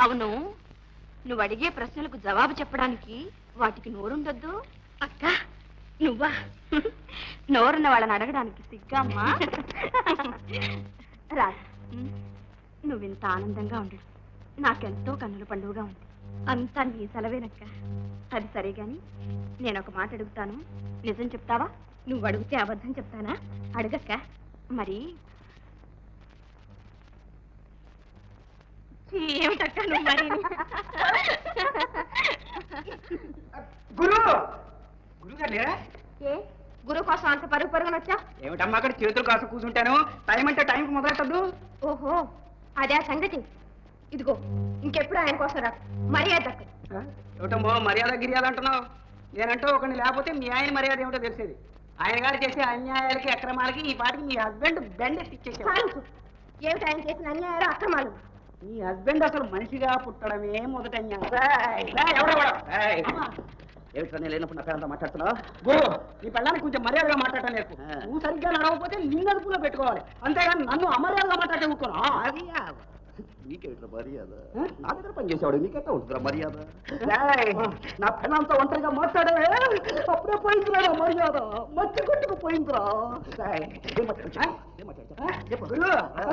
అవును, నువ్వు అడిగే ప్రశ్నలకు జవాబు చెప్పడానికి వాటికి నోరుండొద్దు. అక్క నువ్వా? నోరున్న వాళ్ళని అడగడానికి సిగ్గా అమ్మా. రా, నువ్వింత ఆనందంగా ఉండడు నాకెంతో కన్నుల పండుగగా ఉంది. అంతా నీ సెలవేనక్క. అది సరే గాని నేను ఒక మాట అడుగుతాను, నిజం చెప్తావా? నువ్వు అడిగితే అబద్ధం చెప్తానా? అడగక్క. మరి ఏమిటక్క నువ్వు మరి? గురుగారు ఏ గురువు కోసం అంత పరుగు పరుగున వచ్చా? ఏమిటమ్మా అక్కడ చేతులు కాసు కూర్చుంటాను. టైం అంటే టైంకి మొదలెట్టద్దు. ఓహో అదే ఆ సంగతి. ఇదిగో ఇంకెప్పుడు ఆయన కోసం రా, మర్యాద దక్క. ఏమిటమ్మో మర్యాద గిర్యాద అంటున్నావు? నేనంటూ ఒకరిని లేకపోతే మీ ఆయన మర్యాద ఏమిటో తెలిసేది. ఆయన గారు చేసే అన్యాయాలకి అక్రమాలకి ఈ పాటికి మీ హస్బెండ్ బెండ్ ఎత్తిచ్చేసాడు. ఏమిటి ఆయన చేసిన అన్యాయాలు అక్రమాలు? మీ హస్బెండ్ అసలు మనిషిగా పుట్టడమే మొదట ఏమిటో నేను లేనప్పుడు నా పేరంతా మాట్లాడుతున్నావు. గురు ఈ పెళ్ళానికి కొంచెం మర్యాదగా మాట్లాడటం నేర్పు. నువ్వు సరిగ్గా నడవకపోతే నిన్ను అదుపులో పెట్టుకోవాలి, అంతేగాని నన్ను అమర్యాదగా మాట్లాడే ఊరుకోను. నీకేమిట్రా మర్యాద? నా దగ్గర పనిచేసేవాడు నీకెట్టా ఉంటుందిరా మర్యాద? నా పెళ్ళంతా ఒంటరిగా మాట్లాడే అప్పుడే పోయిందిరా మర్యాద, మధ్య కొట్టుకు పోయిందిరా.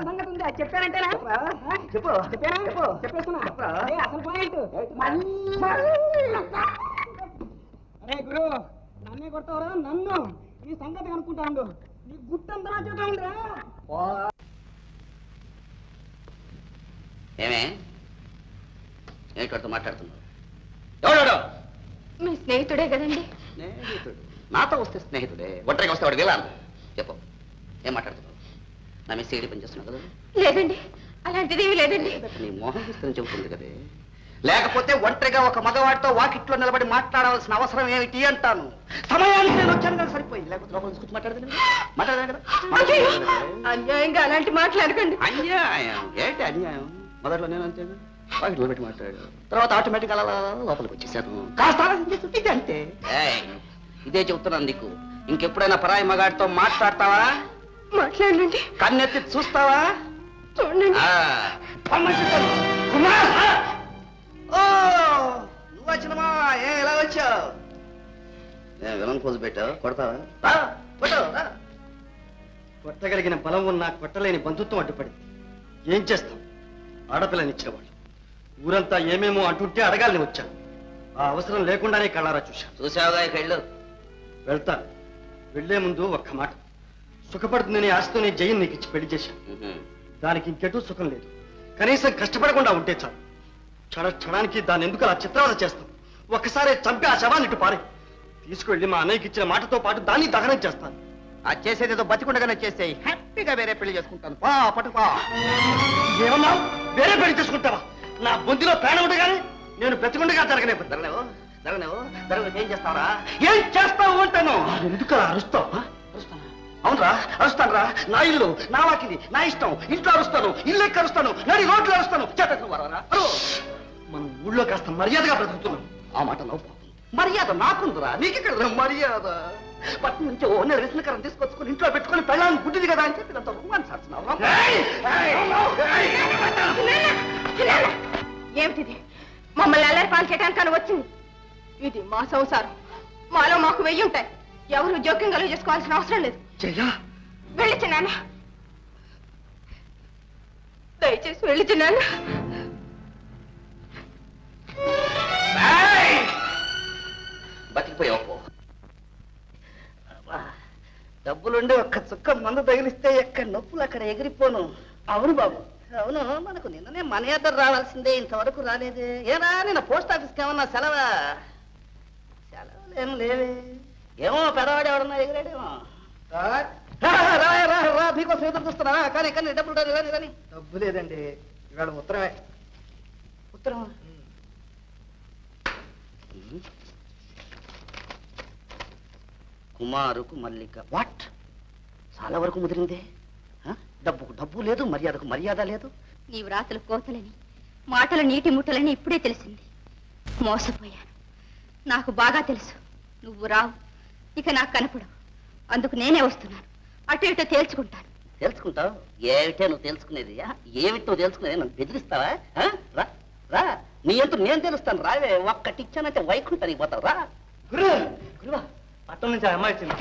సంగతి ఉంది, అది చెప్పానంటేనా? చెప్పు చెప్పానా? చెప్పేస్తున్నా అసలు పాయింట్. అరే గురు నన్నే కొడతావురా నన్ను? ఈ సంగతి కనుక్కుంటా ఉండు. నీ గుట్టంతా చేతా ఉందిరా. ఏమే ఏంటో మాట్లాడుతున్నావు? ఎవడాడు? మీ స్నేహితుడే కదండి. స్నేహితుడు? నాతో వస్తే స్నేహితుడే, ఒంటరిగా వస్తే వాడు వెళ్ళాను. చెప్పు ఏం మాట్లాడుతున్నావు? నా మీద సీడీ పని చేస్తున్నావు కదా? లేదండి, అలాంటిది ఏమీ లేదండి. నీ మోహం చూస్తే చెబుతుంది కదే. లేకపోతే ఒంటరిగా ఒక మగవాడితో వాకిట్లో నిలబడి మాట్లాడవలసిన అవసరం ఏమిటి అంటాను. సమయానికి నేను వచ్చాను కదా సరిపోయింది, లేకపోతే లోపల కూర్చొని మాట్లాడదాను కదా. అన్యాయంగా అలాంటి మాట్లాడకండి. అన్యాయం ఏంటి అన్యాయం? మొదట్లో నేను అంతే వాకిట్లో పెట్టి మాట్లాడాను, తర్వాత ఆటోమేటిక్ అలా లోపలికి వచ్చేసాను. కాస్త అంతే. ఇదే చెబుతున్నాను నీకు. ఇంకెప్పుడైనా పరాయి మగాడితో మాట్లాడతావా? మాట్లాడండి. కన్నెత్తి చూస్తావా? చూడండి. నువ్వు వచ్చినమా? ఎలా వచ్చావు? నేను విలన్ పోజు పెట్టావు, కొడతావా? కొట్టగలిగిన బలం ఉన్న కొట్టలేని బంధుత్వం అడ్డుపడింది. ఏం చేస్తాం? ఆడపిల్లనిచ్చేవాళ్ళు ఊరంతా ఏమేమో అంటుంటే అడగాలని వచ్చాను. ఆ అవసరం లేకుండానే కళ్ళారా చూశాను. చూసావుగా ఇళ్ళు వెళ్తాను. వెళ్లే ముందు ఒక్క మాట. సుఖపడుతుందని ఆశతోనే జయం నీకు ఇచ్చి పెళ్లి చేశాను. దానికి ఇంకెటూ సుఖం లేదు. కనీసం కష్టపడకుండా ఉంటే చాలు. క్షణానికి దాన్ని ఎందుకు అలా చిత్రవద చేస్తాం? ఒక్కసారి చంపి ఆ శవాన్ని ఇటు పారే. తీసుకువెళ్ళి మా అన్నయ్యకి ఇచ్చిన మాటతో పాటు దాన్ని దహనం చేస్తాను. అది చేసేదేదో బతికుండగానే చేసేయి. హ్యాపీగా వేరే పెళ్లి చేసుకుంటాను. పట్టుకో. ఏమన్నా వేరే పెళ్లి చేసుకుంటావా? నా బొందిలో ప్రాణం ఉండగానే నేను బ్రతికుండగా ఏం చేస్తావరా? ఏం చేస్తావు అంటాను. ఎందుకు అరుస్తావు? అవునరా, అరుస్తాను రా. నా ఇల్లు, నా వాకిలి, నా ఇష్టం. ఇంట్లో అరుస్తాను, ఇల్లు ఎక్క అరుస్తాను, నడి రోడ్లు అరుస్తాను. మనం ఊళ్ళో కాస్త మర్యాదగా బ్రతుకుతున్నాం. ఆ మాట నవ్వు. మర్యాద నాకుందిరా, నీకెక్కడ మర్యాద? పట్నం నుంచి ఓ నెల కరం తీసుకొచ్చుకొని ఇంట్లో పెట్టుకొని పెళ్ళాన్ని గుడ్డిది కదా అని చెప్పి అంత రుమాన్సాడుతున్నావు. ఏమిటిది? మమ్మల్ని అల్లరి పాలు చేయడానికి వచ్చింది. ఇది మా సంసారం. మాలో మాకు 1000 ఉంటాయి. ఎవరు జోక్యం కలుగు చేసుకోవాల్సిన అవసరం లేదు. వెళ్ళి నాన్న, దయచేసి వెళ్ళి నాన్న. బతికిపోయావు. డబ్బులుండి ఒక్క చుక్క మందు తగిలిస్తే ఎక్కడ నొప్పులు అక్కడ ఎగిరిపోను. అవును బాబు, అవును. మనకు నిన్ననే మన ఎద్దరు రావాల్సిందే, ఇంతవరకు రాలేదే. ఏరా నిన్న పోస్ట్ ఆఫీస్కి ఏమన్నా సెలవా? సెలవులేం లేవే. ఏమో పెదవాడు ఎవడన్నా ఎగిరాడేమో. రా మీకోసం ఎదురు చూస్తున్నా. కానీ డబ్బులు కానీ డబ్బు లేదండి, ఇవాళ ఉత్తరమే. ఉత్తరం కుమారుకు మల్లిక. వాట్? చాలా వరకు ముదిరిందే. డబ్బుకు డబ్బు లేదు, మర్యాదకు మర్యాద లేదు. నీవు రాతలు కోతలని, మాటలు నీటి ముట్టలని ఇప్పుడే తెలిసింది. మోసపోయాను. నాకు బాగా తెలుసు. నువ్వు రావు, ఇక నాకు కనపడవు. అందుకు నేనే వస్తున్నాను. అటు ఇటు తేల్చుకుంటాను. తెలుసుకుంటావు? ఏమిటే నువ్వు తెలుసుకునేది? ఏమిటి నువ్వు తెలుసుకునేది? నన్ను బెదిరిస్తావా? రా రా నీ ఎంత నేను తెలుస్తాను రావే. ఒక్కటి ఇచ్చానంటే వైకుంఠానికి పోతావు రా. గురువా పట్టణం నుంచి ఆ అమ్మాయి వచ్చింది.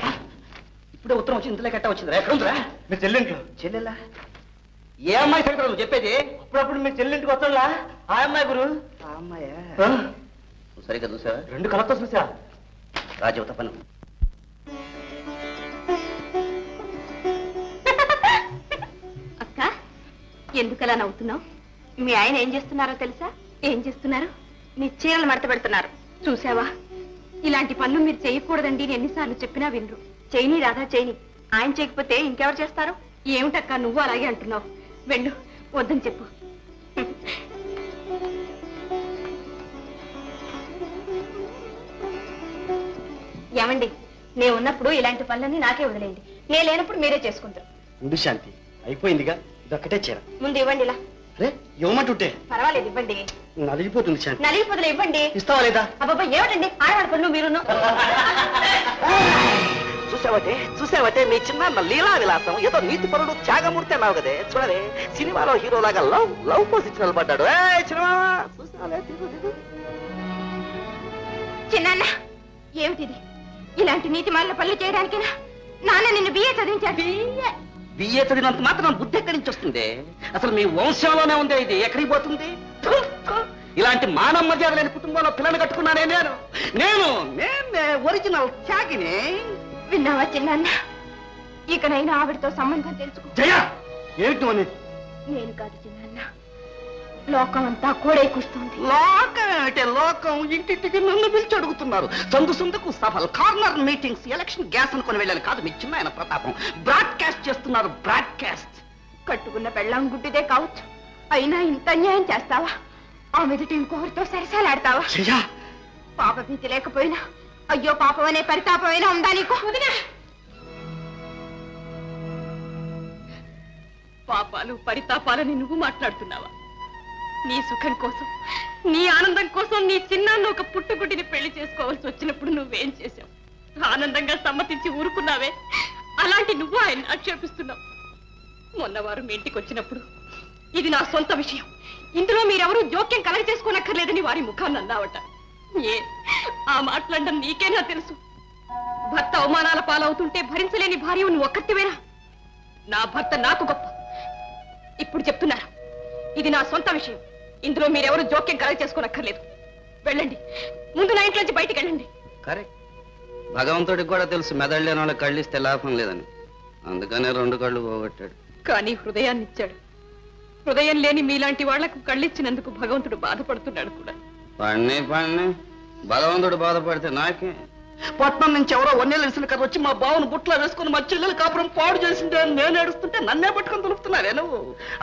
ఇప్పుడే ఉత్తరం వచ్చి ఇంతలో కట్ట వచ్చింది. ఎక్కడ ఉందిరా? మీ చెల్లింట్లో. చెల్లెలా? ఏ అమ్మాయి సంగతి నువ్వు చెప్పేది? అప్పుడప్పుడు మీ చెల్లింటికి వస్తాడులా ఆ అమ్మాయి గురు. ఆ అమ్మాయా? నువ్వు సరిగ్గా చూసావా? 2 కళ్ళతో చూసా. రాజీవ్ తప్పను. అక్క, ఎందుకలా నవ్వుతున్నావు? మీ ఆయన ఏం చేస్తున్నారో తెలుసా? ఏం చేస్తున్నారు? నీ చీరలు మడత పెడుతున్నారు. చూసావా? ఇలాంటి పనులు మీరు చేయకూడదండి నేను ఎన్నిసార్లు చెప్పినా వినరు. చేయని రాధా చేయని. ఆయన చేయకపోతే ఇంకెవరు చేస్తారు? ఏమిటక్క నువ్వు అలాగే అంటున్నావు? వెళ్ళు, వద్దని చెప్పు. ఏమండి, నేను ఉన్నప్పుడు ఇలాంటి పనులన్నీ నాకే వదిలేయండి. నేను లేనప్పుడు మీరే చేసుకుంటారు. ఉండు శాంతి, అయిపోయిందిగా. ఇదొక్కటే చీర. ముందు ఇవ్వండి. ఇలా అరే ఇవ్వమంటుంటే. పర్వాలేదు, ఇవ్వండి. నలిగిపోతుంది శాంతి. నలిగిపోతులు ఇవ్వండి. ఇస్తావా లేదా? అబ్బాబా ఏమిటండి ఆడవాడి పనులు మీరును. చూసావటే మీ చిన్న లీలా విలాసం. ఏదో నీతి పరుడు త్యాగమూర్తి అన్నావు కదే. చూడవే, సినిమాలో హీరోలాగా లవ్ పోసి నిలబడ్డాడు. చిన్న ఏమిటిది? ఇలాంటి నీతి మాలిన పనులు చేయడానికేనా నాన్న నిన్ను బిఏ చదివించాడు? బిఏ చదివినంత మాత్రం బుద్ధి ఎక్కడి నుంచి వస్తుంది? అసలు మీ వంశంలోనే ఉంది. ఇది ఎక్కడికి పోతుంది? ఇలాంటి మానవ మర్యాద లేని కుటుంబంలో పిల్లలు కట్టుకున్నానే నేను ఒరిజినల్ త్యాగిని. విన్నావా చిన్న? ఇకనైనా ఆవిడతో సంబంధం తెలుసుకో. ఏమిటి అనేది? నేను కాదు చిన్న, లోకం అంతా కూడా కూస్తుంది. లోకం ఏమిటే? లోకం ఇంటింటికి నన్ను పిలిచి అడుగుతున్నారు. సందుకు సభలు, కార్నర్ మీటింగ్స్, ఎలక్షన్ గ్యాస్ అనుకుని వెళ్ళాను కాదు. మీ చిన్న ఆయన ప్రతాపం బ్రాడ్కాస్ట్ చేస్తున్నారు. బ్రాడ్కాస్ట్. కట్టుకున్న పెళ్ళాం గుడ్డిదే కావచ్చు, అయినా ఇంత అన్యాయం చేస్తావా? ఆ మీదటి ఇంకొకరితో సరసాలాడతావా? పాప భీతి లేకపోయినా అయ్యో పాపం అనే పరితాపమైనా ఉందా నీకు? పాపాలు పరితాపాలని నువ్వు మాట్లాడుతున్నావా? నీ సుఖం కోసం, నీ ఆనందం కోసం నీ చిన్నాన్న ఒక పుట్టుగుడ్డిని పెళ్లి చేసుకోవాల్సి వచ్చినప్పుడు నువ్వేం చేశావు? ఆనందంగా సమ్మతించి ఊరుకున్నావే. అలాంటి నువ్వు ఆయన ఆక్షేపిస్తున్నావు. మొన్నవారు మీ ఇంటికి వచ్చినప్పుడు ఇది నా సొంత విషయం, ఇందులో మీరెవరూ జోక్యం కలగ చేసుకోనక్కర్లేదని వారి ముఖాన్ని అన్నావట. ఆ మాట్లాడడం నీకేనా తెలుసు? భర్త అవమానాల పాలవుతుంటే భరించలేని భార్య నువ్వు ఒక్కటివేనా? నా భర్త నాకు గొప్ప. ఇప్పుడు చెప్తున్నారు, ఇది నా సొంత విషయం, ఇందులో మీరెవరూ జోక్యం కలగ చేసుకోనక్కర్లేదు. వెళ్ళండి, ముందు నా ఇంట్లోంచి బయటికి వెళ్ళండి. కరెక్ట్. భగవంతుడికి కూడా తెలుసు మెదడు లేని వాళ్ళకి కళ్ళు ఇస్తే లాభం లేదని. అందుకనే 2 కళ్ళు పోగొట్టాడు. కానీ హృదయాన్ని ఇచ్చాడు. హృదయం లేని మీలాంటి వాళ్లకు కళ్ళిచ్చినందుకు భగవంతుడు బాధపడుతున్నాడు కూడా. పన్నే భగవంతుడు బాధపడితే నాకే. పట్నం నుంచి ఎవరో వన్నేళ్ళసిన కథ వచ్చి మా బావును బుట్లో వేసుకుని మా చెల్లెలు కాపురం పాడు చేసిందే అని నేను ఏడుస్తుంటే నన్నే పట్టుకొని తులుపుతున్నావే నువ్వు.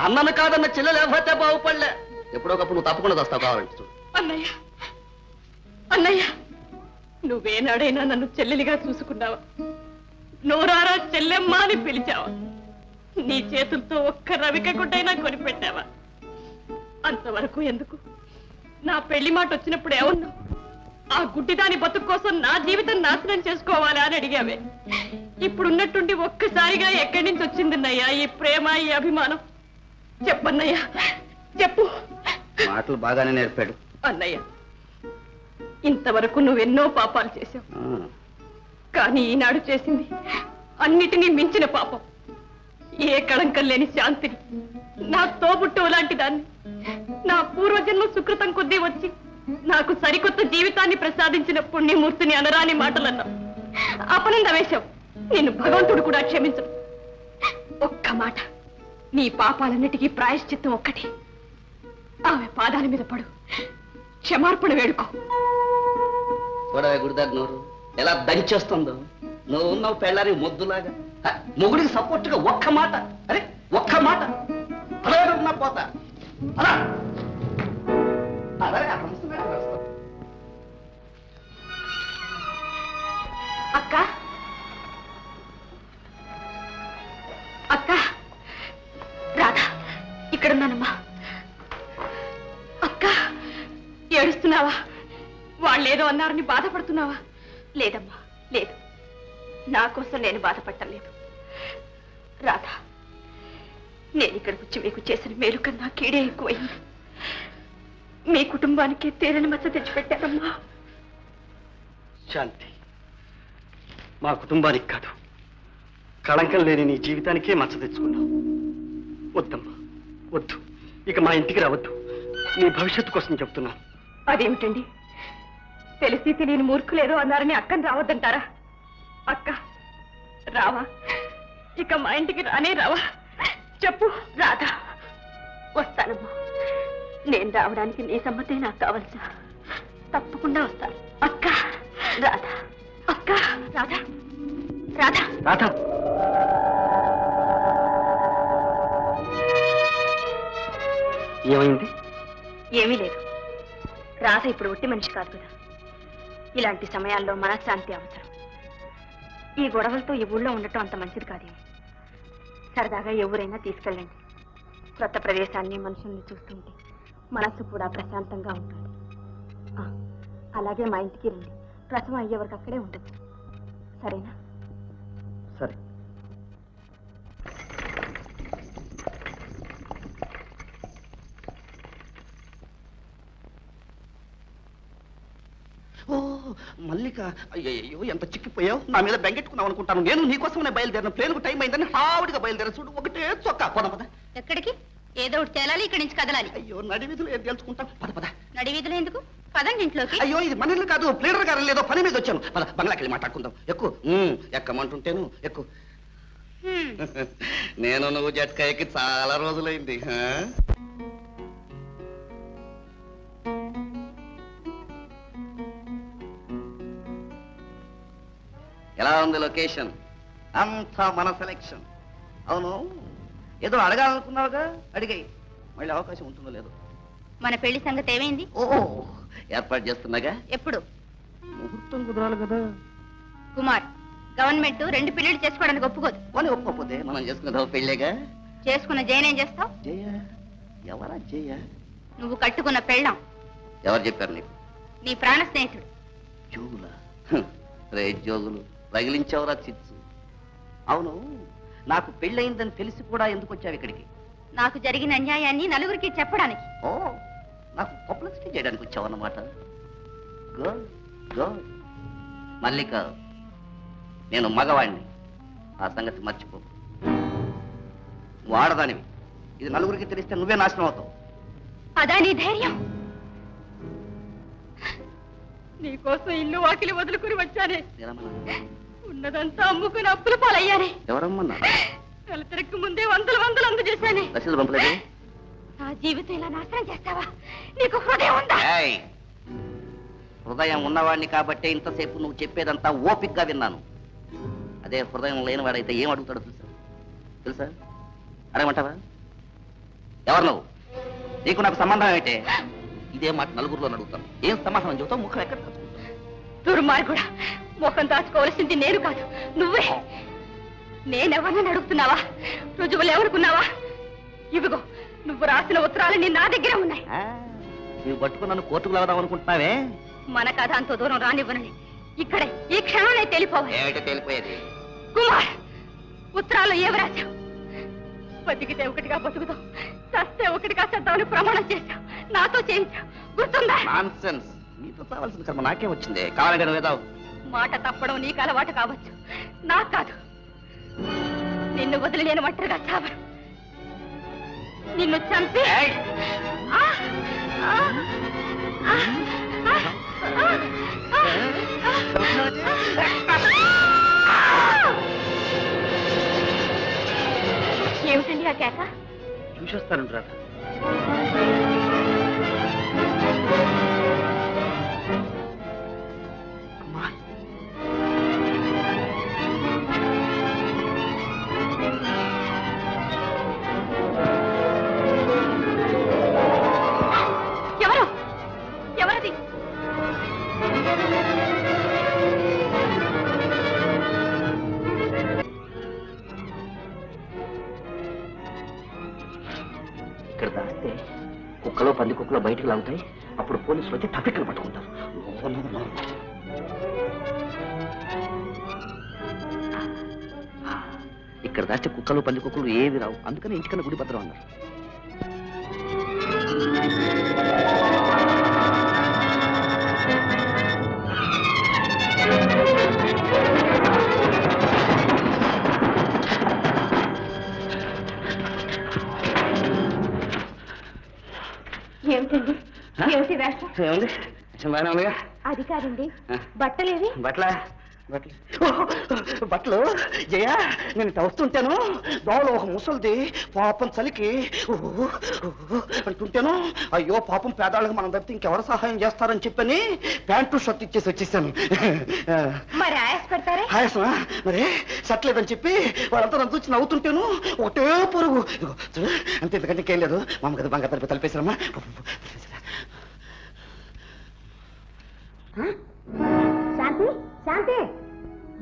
అన్నను కాదన్న చెల్లెలు ఎవరైతే బాగుపడలే. ఎప్పుడోకప్పుడు నువ్వు తప్పకుండా వస్తావు కావాలంటే చూడు. అన్నయ్య, అన్నయ్య, నువ్వేనాడైనా నన్ను చెల్లెలిగా చూసుకున్నావా? నోరారా చెల్లెమ్మ అని పిలిచావా? నీ చేతులతో ఒక్క రవిక గుడ్డైనా కొనిపెట్టావా? అంతవరకు ఎందుకు? నా పెళ్లి మాట వచ్చినప్పుడు ఏమన్నావు? ఆ గుడ్డిదాని బతుకు కోసం నా జీవితం నాశనం చేసుకోవాలా అని అడిగావే. ఇప్పుడున్నట్టుండి ఒక్కసారిగా ఎక్కడి నుంచి వచ్చిందన్నయ్యా ఈ ప్రేమ, ఈ అభిమానం? చెప్పన్నయ్యా, చెప్పు. మాటలు బాగానే నేర్పాడు అన్నయ్య. ఇంతవరకు నువ్వెన్నో పాపాలు చేశావు, కానీ ఈనాడు చేసింది అన్నిటినీ మించిన పాపం. ఏ కళంకం లేని శాంతిని, నా తోబుట్టువు లాంటి దాన్ని, నా పూర్వజన్మ సుకృతం కొద్దీ వచ్చి నాకు సరికొత్త జీవితాన్ని ప్రసాదించిన పుణ్యమూర్తిని అనరాని మాటలన్నావు. అపనంద వేశావు. నేను భగవంతుడు కూడా క్షమించడు. ఒక్క మాట, నీ పాపాలన్నిటికీ ప్రాయశ్చిత్తం ఒక్కటి. ఆమె పాదాల మీద పడు, క్షమార్పణ వేడుకో. గుడిదాకా నోరు ఎలా దంచేస్తుందో. నువ్వు ఉన్నావు పెళ్ళారి మొద్దులాగా. మొగుడికి సపోర్ట్ గా ఒక్క మాట, అరే ఒక్క మాట అలా పోతా. అలా అక్క, అక్క, రాధా ఇక్కడున్నానమ్మా. అక్క, ఏడుస్తున్నావా? వాళ్ళేదో అన్నారని బాధపడుతున్నావా? లేదమ్మా, లేదు. నా కోసం నేను బాధపడటం లేదు. రాధా, నేను ఇక్కడికి వచ్చి మీకు చేసిన మేలు కన్నా కీడే ఎక్కువైంది. మీ కుటుంబానికి తీరని మచ్చ తెచ్చిపెట్టారమ్మా. శాంతి, మా కుటుంబానికి కాదు, కళంకం లేని నీ జీవితానికే మచ్చ తెచ్చుకున్నావు. వద్దమ్మా, వద్దు. ఇక మా ఇంటికి రావద్దు. నీ భవిష్యత్తు కోసం చెప్తున్నాను. అదేమిటండి, తెలిసి తెలియని మూర్ఖులేదో అన్నారని అక్కని రావద్దంటారా? అక్క రావా? ఇక మా ఇంటికి రానే రావా? చెప్పు. రాధా, వస్తానమ్మా. నేను రావడానికి నీ సమ్మతే నాకు కావలసా? తప్పకుండా వస్తాను. అక్క రాధా, అక్క రాధా, రాధా, రాధా. ఏమైంది? ఏమీ లేదు. రాధ ఇప్పుడు ఒట్టి మనిషి కాదు కదా. ఇలాంటి సమయాల్లో మనశ్శాంతి అవసరం. ఈ గొడవలతో ఈ ఊళ్ళో ఉండటం అంత మంచిది కాదేమో. సరదాగా ఎవరైనా తీసుకెళ్ళండి. కొత్త ప్రదేశాన్ని, మనుషుల్ని చూస్తుంటే మనస్సు కూడా ప్రశాంతంగా ఉంటుంది. అలాగే మా ఇంటికి రండి. ప్రసవం అయ్యే వరకు అక్కడే ఉండదు. సరేనా? సరే. ఓ మల్లిక, అయ్యో ఎంత చిక్కిపోయావు. నా మీద బెంగెట్టుకున్నావు అనుకుంటాను. నేను నీకోసమే బయలుదేరిన. ప్లేన్కు టైం అయిందని హావుడిగా బయలుదేరా. చూడు, ఒకటే చొక్కా. పద పద. ఎక్కడికి? ఏదో ఒకటి తేలాలి, ఇక్కడి నుంచి కదలాలి. అయ్యో, నడివీధులు ఏం తెలుసుకుంటాం. పద పద. నడివీధులు ఎందుకు? పదండి ఇంట్లోకి. అయ్యో, ఇది మన ఇల్లు కాదు. ప్లేడర్ గారు లేదో పని మీద వచ్చాను. పద, బంగ్లాకి వెళ్ళి మాట్లాడుకుందాం. ఎక్కువ ఎక్కమంటుంటేను ఎక్కువ. నేను నువ్వు జట్కా ఎక్కి చాలా రోజులైంది. ఎలా ఉంది లొకేషన్? అంతా మన సెలెక్షన్. అవును, ఏదో అడగాలనుకున్నావుగా, అడిగాయి. మళ్ళీ అవకాశం ఉంటుందో లేదో. మన పెళ్లి సంగతి ఏమైంది? ఓ, ఏర్పాటు చేస్తున్నాగా. ఎప్పుడు? ముహూర్తం కుదరాలి కదా. కుమార్, గవర్నమెంట్ 2 పెళ్లిళ్ళు చేసుకోవడానికి ఒప్పుకోదు. పోనీ ఒప్పుకోపోతే మనం చేసుకునేది పెళ్ళేగా. చేసుకున్న జయనేం చేస్తావు? జయ? ఎవరా జయ? నువ్వు కట్టుకున్న పెళ్ళాం. ఎవరు చెప్పారు నీకు? నీ ప్రాణ స్నేహితుడు. జోగులా? రే జోగులు, రగిలించావురా చిచ్చు. అవును, నాకు పెళ్ళయిందని తెలిసి కూడా ఎందుకు వచ్చావు ఇక్కడికి? నాకు జరిగిన అన్యాయాన్ని నలుగురికి చెప్పడానికి. ఓ, నాకు పబ్లిసిటీ చేయడానికి వచ్చావన్నమాట. Good good. మల్లిక, నేను మగవాణ్ణి, ఆ సంగతి మర్చిపో. వాడదానివి. ఇది నలుగురికి తెలిస్తే నువ్వే నాశనం అవుతావు. అదా నీ ధైర్యం? నీకోసం ఇల్లు వాకిలి వదులుకుని వచ్చానే. ఉన్నదంతా అమ్ముకుని అప్పుల పాలయ్యానే. ఎవరమ్మన్నా? నెల తిరక్కు ముందే వందలు అందజేశానే. రసీదు పంపలేదు. నా జీవితం ఇలా నాశనం చేస్తావా? నీకు హృదయం ఉందా? హృదయం ఉన్నవాడిని కాబట్టే ఇంతసేపు నువ్వు చెప్పేదంతా ఓపిక్గా విన్నాను. అదే హృదయం లేనివాడైతే ఏం అడుగుతాడో తెలుసా? అడగమంటావా? ఎవరు నువ్వు? నీకు నాకు సంబంధం ఏంటే? ఇదే మాట నలుగురిలో అడుగుతాను. ఏం సమాధానం చెబుతావు? ముఖం ఎక్కడ దాచుకుంటావు? దుర్మార్గుడా, ముఖం దాచుకోవాల్సింది నేను కాదు, నువ్వే. నేనెవరిని అడుగుతున్నావా? రుజువులు ఎవరుకున్నావా? ఇవిగో, నువ్వు రాసిన ఉత్తరాలు నా దగ్గర ఉన్నాయి. నువ్వు పట్టుకుని నన్ను కోర్టుకు వెళదాం అనుకుంటున్నావే? మన కథ అంత దూరం రానివ్వనని ఇక్కడే ఈ క్షణంలో తెలిపోవాలి. ఏమిటో తెలిపోయేది? కుమార్, ఉత్తరాలు ఏమి రాశావు? బతికితే ఒకటిగా బతుకుతావు, చస్తే ఒకటిగా చేద్దామని ప్రమాణం చేశావు. నాతో చేయించావు, గుర్తుందా? నాన్సెన్స్. నీతో కావాల్సిన కర్మ నాకే వచ్చింది. కావాలంటే నువ్వేదావు. మాట తప్పడం నీకు అలవాటు కావచ్చు, నాకు కాదు. నిన్ను వదిలి నేను ఒంటరిగా చావను. నిన్ను చంపి ఏమిటండి ఆ కేక? చూసేస్తాను రాధ. ఎవరు? ఎవరిది? ఇక్కడ దాస్తే కుక్కలో పంది కుక్కలో బయటకు లాగుతాయి. అప్పుడు పోలీసులు వచ్చి టపిక్కలు పట్టుకుంటారు. ఇక్కడ దాస్తే కుక్కలు పంది కుక్కలు ఏవి రావు. అందుకని ఇంటికన్నా గుడి భద్రం అన్నారు. ఏమిటి వేషం? ఏముంది బాగానే ఉందిగా. అది కాదండి, బట్టలేవి? బట్టలు జయ నేను వస్తుంటాను దోవలో ఒక ముసలిది పాపం చలికి అంటుంటాను. అయ్యో పాపం పేదాళ్ళకి మనం తప్పితే ఇంకెవరు సహాయం చేస్తారని చెప్పని ప్యాంటు షర్ట్ ఇచ్చేసి వచ్చేసాను. మరి ఆయాస పెడతారే? ఆయాసమా? మరి సట్లేదని చెప్పి వాళ్ళంతా నన్ను చూసి నవ్వుతుంటాను. ఒకటే పొరుగు చూడు అంతే, ఎందుకంటే ఇంకేం లేదు. మా అమ్మ కదా బంగారు తలిపి తలిపేశారమ్మా. శాంతి, శాంతి,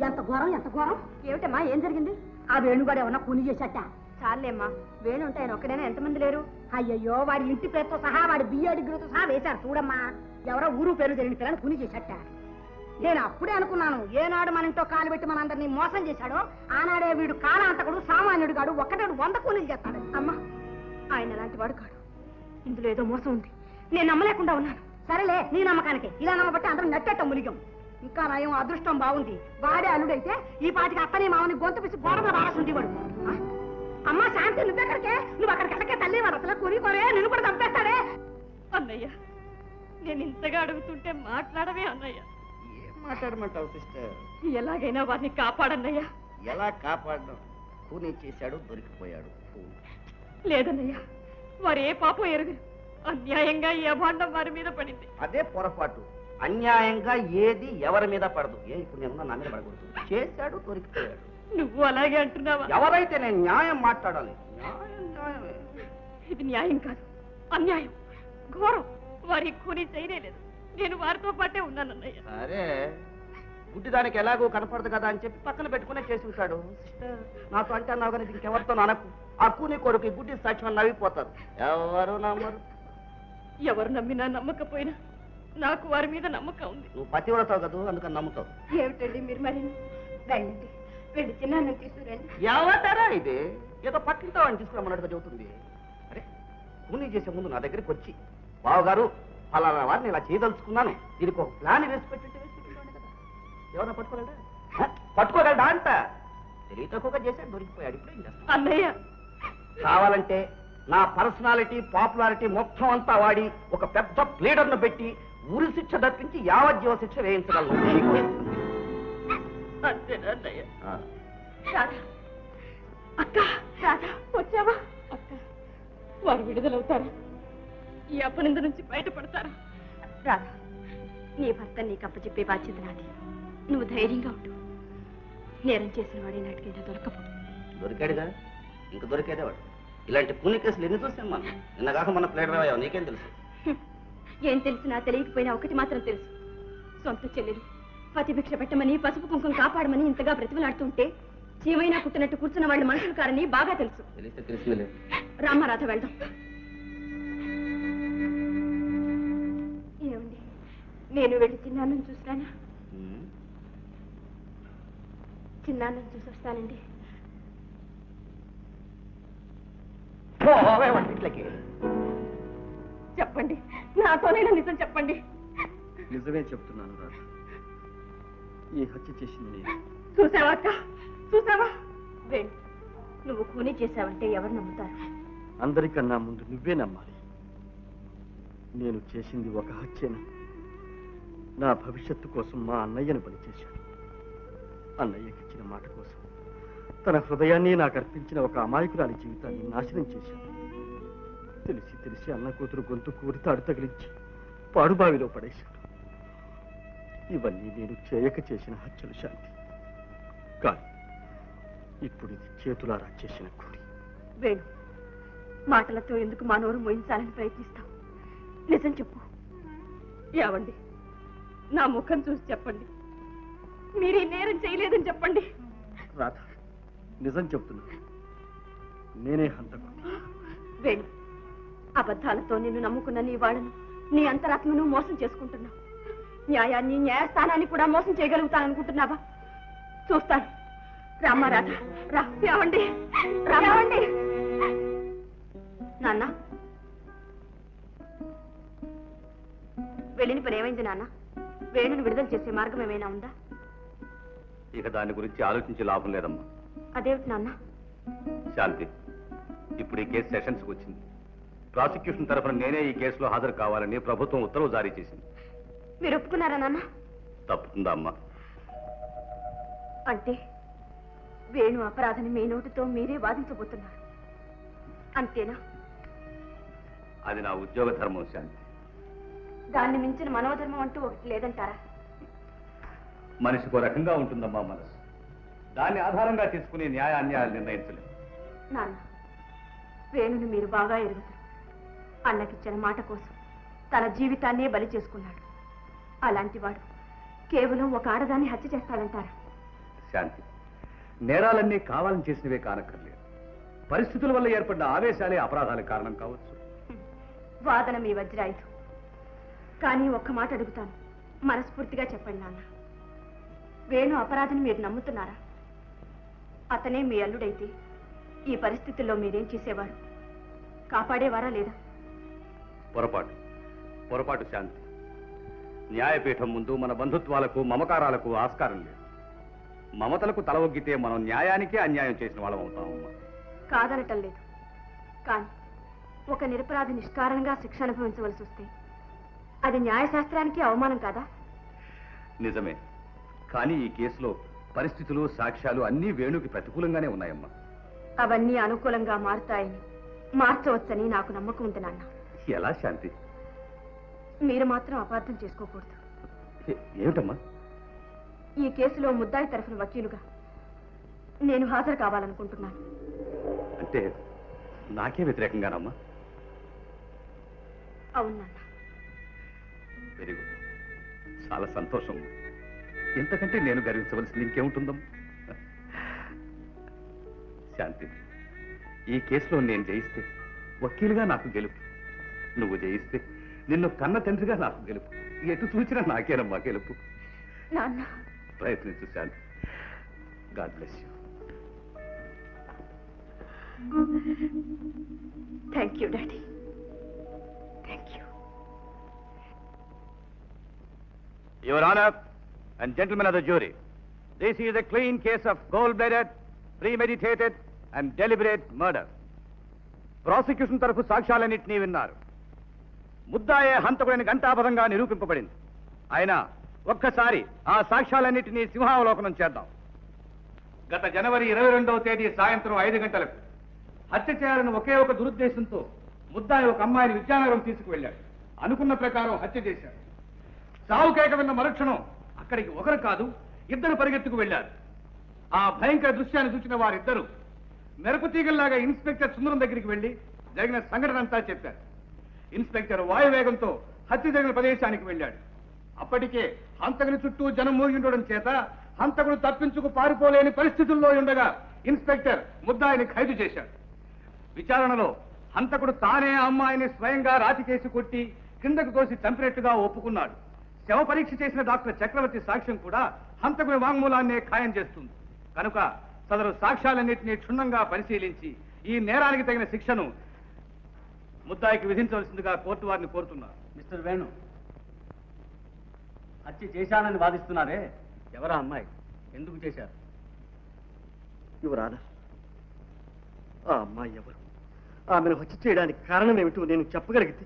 ఎంత ఘోరం, ఎంత ఘోరం! ఏమిటమ్మా, ఏం జరిగింది? ఆ వేణుగాడు ఏమన్నా కూని చేశాట? చాలేమ్మా, వేణు ఉంటాయని ఒక్కడైనా ఎంతమంది లేరు? అయ్యయ్యో, వాడి ఇంటి పేరుతో సహా వాడి బిఏ డిగ్రీతో సహా వేశారు చూడమ్మా. ఎవరో ఊరు పేరు జరిగిన పిల్లని కూని చేశాట. నేను అప్పుడే అనుకున్నాను, ఏనాడు మన ఇంట్లో కాలు పెట్టి మనందరినీ మోసం చేశాడో ఆనాడే వీడు కాలాంతకుడు, సామాన్యుడు కాడు, ఒక్కటాడు 100 కూలీలు చేస్తాడు. అమ్మా, ఆయన అలాంటి వాడు కాడు. ఇందులో ఏదో మోసం ఉంది, నేను నమ్మలేకుండా ఉన్నాను. సరేలే, నీ నమ్మకానికి ఇలా నమ్మబట్టి అందరం నట్టేట మునిగం. ఇంకా నయం, అదృష్టం బాగుంది. వాడే అల్లుడైతే ఈ పాటికి అత్తని మామని గొంతు పిసి గోడగా రాసి వాడు. అమ్మా శాంతి, నువ్వెక్కడికే? నువ్వు అక్కడికెళ్ళకే తల్లి, వాడు అసలు కొరే నిన్ను కూడా చంపేస్తాడే. అన్నయ్య, నేను ఇంతగా అడుగుతుంటే మాట్లాడవే అన్నయ్య. ఏం మాట్లాడమంటావు సిస్టర్? ఎలాగైనా వారిని కాపాడన్నయ్య. ఎలా కాపాడడం? కూనీ చేశాడు, దొరికిపోయాడు. లేదన్నయ్య, వారు ఏ పాపం ఎరుగరు. అన్యాయంగా ఈ అభాండం వారి మీద పడింది. అదే పొరపాటు. అన్యాయంగా ఏది ఎవరి మీద పడదు. ఇప్పుడు నేను నా మీద పడకూడదు. చేశాడు, దొరికిపోయాడు. నువ్వు అలాగే అంటున్నావా? ఎవరైతే నేను న్యాయం మాట్లాడాలి. న్యాయమే. ఇది న్యాయం కాదు, అన్యాయం, ఘోరం. వారి కూని చేయలేదు. నేను వారితో పాటే ఉన్నానన్నయ్య. సరే, గుడ్డిదానికి ఎలాగో కనపడదు కదా అని చెప్పి పక్కన పెట్టుకునే చేసి ఉంటాడు. నాతో అంటే అన్నావు కానీ ఇంకెవరితో అనకు. ఆ కూని కొడుకు గుడ్డి సాక్ష్యం నవ్విపోతారు. ఎవరు నమ్మరు. ఎవరు నమ్మినా నమ్మకపోయినా నాకు వారి మీద నమ్మకం ఉంది. నువ్వు పతివ్రతావు కదా, అందుకని నమ్ముతావు. ఏమిటండి మీరు మరి? వెళ్ళండి, వెళ్ళి చిన్నాన్ని తీసుకురండి. ఏమంటారా ఇది? ఏదో పట్టింతో అని తీసుకురమ్మన్నట్టుగా చెబుతుంది. అరే, కూనీ చేసే ముందు నా దగ్గరికి వచ్చి, బావగారు ఫలానా వారిని ఇలా చేయదలుచుకున్నాను, దీనికి ఒక ప్లాన్ వేసి పెట్టింటే కదా. ఎవరైనా పట్టుకోగలడా అంట. తెలివి తక్కువగా చేశాడు, దొరికిపోయాడు. ఇప్పుడు ఏం చేస్తాను? అన్నయ్య, కావాలంటే నా పర్సనాలిటీ, పాపులారిటీ మొత్తం అంతా వాడి ఒక పెద్ద ప్లేడర్ను పెట్టి ఉరి శిక్ష తప్పించి యావజ్జీవ శిక్ష వేయించగలను. అంతేనన్నయ్య. అక్క, వచ్చావా? అక్క, వారు విడుదలవుతారా? ఈ అపనింద నుంచి బయటపడతారా? రాధా, నీ భర్త నీకు అప్పచెప్పే బాధ్యత నాది. నువ్వు ధైర్యంగా ఉండు. నేరం చేసిన వాడే నాటికైనా దొరకపోదు. దొరికాడుగా, ఇంక దొరికేదే వాడు. ఇలాంటి కూని కేసులు ఎన్ని చూసాం మనం. నిన్నగాక మన ప్లేడర్ అయ్యావు, నీకేం తెలుసు? ఏం తెలిసినా తెలియకపోయినా ఒకటి మాత్రం తెలుసు, సొంత చెల్లెలు పతిభిక్ష పెట్టమని, పసుపు కుంకుమ కాపాడమని ఇంతగా బ్రతిమలాడుతుంటే చీమైనా కుట్టినట్టు కూర్చున్న వాళ్ళు మనుషులు కారని బాగా తెలుసు. తెలిసిందిలే. రామారాధ, వెళ్దాం. ఏమండి, నేను వెళ్ళి చిన్నాన్నను చూసినానా? చిన్నాన్నను చూసి వస్తానండి. చెప్పండి, నాతోనైనా నిజం చెప్పండి. నిజమే చెప్తున్నాను రా. ఈ హత్య చేసింది నేను. చూసావా అక్క, చూసావా? వేణు, నువ్వు కూనీ చేశావంటే ఎవరు నమ్ముతారు? అందరికన్నా ముందు నువ్వే నమ్మాలి. నేను చేసింది ఒక హత్యను. నా భవిష్యత్తు కోసం మా అన్నయ్యను బలి చేశాను. అన్నయ్యకి ఇచ్చిన మాట కోసం తన హృదయాన్ని నాకు అర్పించిన ఒక అమాయకురాలి జీవితాన్ని నాశనం చేశాను. తెలిసి తెలిసి అన్న కూతురు గొంతు కూరి తాడు తగిలించి పాడుబావిలో పడేశాడు. ఇవన్నీ నేను చేయక చేసిన హత్యలు శాంతి. కానీ ఇప్పుడు ఇది చేతులారా చేసిన కూలి. వేణు, మాటలతో ఎందుకు మా నోరు మోయించాలని ప్రయత్నిస్తావు? నిజం చెప్పు. ఏవండి, నా ముఖం చూసి చెప్పండి, మీరు ఈ నేరం చేయలేదని చెప్పండి. రాధ, నిజం చెప్తున్నా, నేనే హంతకుడిని. వేణు, అబద్ధాలతో నిన్ను నమ్ముకున్న నీ వాళ్ళను, నీ అంతరాత్మను మోసం చేసుకుంటున్నావు. న్యాయాన్ని, న్యాయస్థానాన్ని కూడా మోసం చేయగలుగుతాననుకుంటున్నావా? చూస్తాను. రామారాధ, రావండి, రావండి. నాన్న, వెళ్ళిన పని ఏమైంది నాన్న? వేణుని విడుదల చేసే మార్గం ఏమైనా ఉందా? ఇక దాని గురించి ఆలోచించే లాభం లేదమ్మా. అదేమిటి నాన్న? శాంతి, ఇప్పుడు ఈ కేసు సెషన్స్కి వచ్చింది. ప్రాసిక్యూషన్ తరఫున నేనే ఈ కేసులో హాజరు కావాలని ప్రభుత్వం ఉత్తర్వు జారీ చేసింది. మీరు ఒప్పుకున్నారా నాన్న? తప్పుతుందా అమ్మా? అంటే వేణు అపరాధని మీ నోటితో మీరే వాదించబోతున్నారు అంతేనా? అది నా ఉద్యోగ ధర్మం శాంతి. దాన్ని మించిన మనోధర్మం అంటూ ఒకటి లేదంటారా? మనిషికో రకంగా ఉంటుందమ్మా మనసు. దాన్ని ఆధారంగా తీసుకుని న్యాయ అన్యాయాలు నిర్ణయించలేదు. నాన్న, వేణుని మీరు బాగా ఎరుగుతారు. అన్నకిచ్చిన మాట కోసం తన జీవితాన్నే బలి చేసుకున్నాడు. అలాంటి వాడు కేవలం ఒక ఆడదాన్ని హత్య చేస్తాడంటారా? శాంతి, నేరాలన్నీ కావాలని చేసినవే కానక్కర్లేదు. పరిస్థితుల వల్ల ఏర్పడ్డ ఆవేశాలే అపరాధాలకు కారణం కావచ్చు. వాదన మీ వజ్రాయుధం. కానీ ఒక్క మాట అడుగుతాను, మనస్ఫూర్తిగా చెప్పండి నాన్న. వేణు అపరాధిని మీరు నమ్ముతున్నారా? అతనే మీ అల్లుడైతే ఈ పరిస్థితుల్లో మీరేం చేసేవారు? కాపాడేవారా లేదా? పొరపాటు శాంతి. న్యాయపీఠం ముందు మన బంధుత్వాలకు మమకారాలకు ఆస్కారం లేదు. మమతలకు తల ఒగ్గితే మనం న్యాయానికే అన్యాయం చేసిన వాళ్ళం అవుతామమ్మా. కాదనటం లేదు, కానీ ఒక నిరపరాధి నిష్కారణంగా శిక్ష అనుభవించవలసి వస్తే అది న్యాయశాస్త్రానికి అవమానం కాదా? నిజమే, కానీ ఈ కేసులో పరిస్థితులు సాక్ష్యాలు అన్నీ వేణుకి ప్రతికూలంగానే ఉన్నాయమ్మా. అవన్నీ అనుకూలంగా మారుతాయని, మార్చవచ్చని నాకు నమ్మకం ఉంది నాన్న. ఎలా శాంతి? మీరు మాత్రం అపార్థం చేసుకోకూడదు. ఏమిటమ్మా? ఈ కేసులో ముద్దాయి తరఫున వకీలుగా నేను హాజరు కావాలనుకుంటున్నాను. అంటే నాకే వ్యతిరేకంగానమ్మా? అవును నాన్న. వెరీ గుడ్, చాలా సంతోషం. ఇంతకంటే నేను గర్వించవలసింది ఇంకేముంటుందమ్మా? శాంతి, ఈ కేసులో నేను జయిస్తే వకీలుగా నాకు గెలుపు, నువ్వు జయిస్తే నిన్ను కన్న తండ్రిగా నాకు గెలుపు. ఎటు చూచినా నాకేనమ్మా గెలుపు. నాన్న, ప్రయత్నించు శాంతి. God bless you. Thank you daddy, thank you. Your Honor and gentlemen of the jury, this is a clean case of cold-blooded, premeditated and deliberate murder. Prosecution తరఫు సాక్ష్యాలన్నింటినీ విన్నారు. ముద్దాయే హంతకుడిని ఘంటాపథంగా నిరూపింపబడింది. అయినా ఒక్కసారి ఆ సాక్ష్యాలన్నింటినీ సింహావలోకనం చేద్దాం. గత జనవరి 22వ తేదీ సాయంత్రం 5 గంటలకు హత్య చేయాలని ఒకే ఒక దురుద్దేశంతో ముద్దాయి ఒక అమ్మాయిని విద్యానగరం తీసుకువెళ్ళాడు. అనుకున్న ప్రకారం హత్య చేశాడు. సావు కేక విన్న మరుక్షణం అక్కడికి ఒకరు కాదు, ఇద్దరు పరిగెత్తుకు వెళ్లారు. ఆ భయంకర దృశ్యాన్ని చూసిన వారిద్దరూ మెరుపు తీగల్లాగా ఇన్స్పెక్టర్ సుందరం దగ్గరికి వెళ్లి జరిగిన సంఘటన అంతా చెప్పారు. ఇన్స్పెక్టర్ వాయువేగంతో హత్య జరిగిన ప్రదేశానికి వెళ్ళాడు. అప్పటికే హంతకుని చుట్టూ జనం మూగి ఉండడం చేత హంతకుడు తప్పించుకు పారిపోలేని పరిస్థితుల్లో ఉండగా ఇన్స్పెక్టర్ ముద్దాయిని ఖైదు చేశాడు. విచారణలో హంతకుడు తానే అమ్మాయిని స్వయంగా రాతికేసి కొట్టి కిందకు తోసి చంపినట్టుగా ఒప్పుకున్నాడు. శవ పరీక్ష చేసిన డాక్టర్ చక్రవర్తి సాక్ష్యం కూడా హంతకుని వాంగ్మూలాన్నే ఖాయం చేస్తుంది. కనుక సదరు సాక్ష్యాలన్నింటినీ క్షుణ్ణంగా పరిశీలించి ఈ నేరానికి తగిన శిక్షను ముద్దాయికి విధించవలసిందిగా కోర్టు వారిని కోరుతున్నారు. మిస్టర్ వేణు, హత్య చేశానని వాదిస్తున్నారే, ఎవరా అమ్మాయి? ఎందుకు చేశారు? యువరానా, ఆ అమ్మాయి ఎవరు? ఆమెను హత్య చేయడానికి కారణం ఏమిటో నేను చెప్పగలిగితే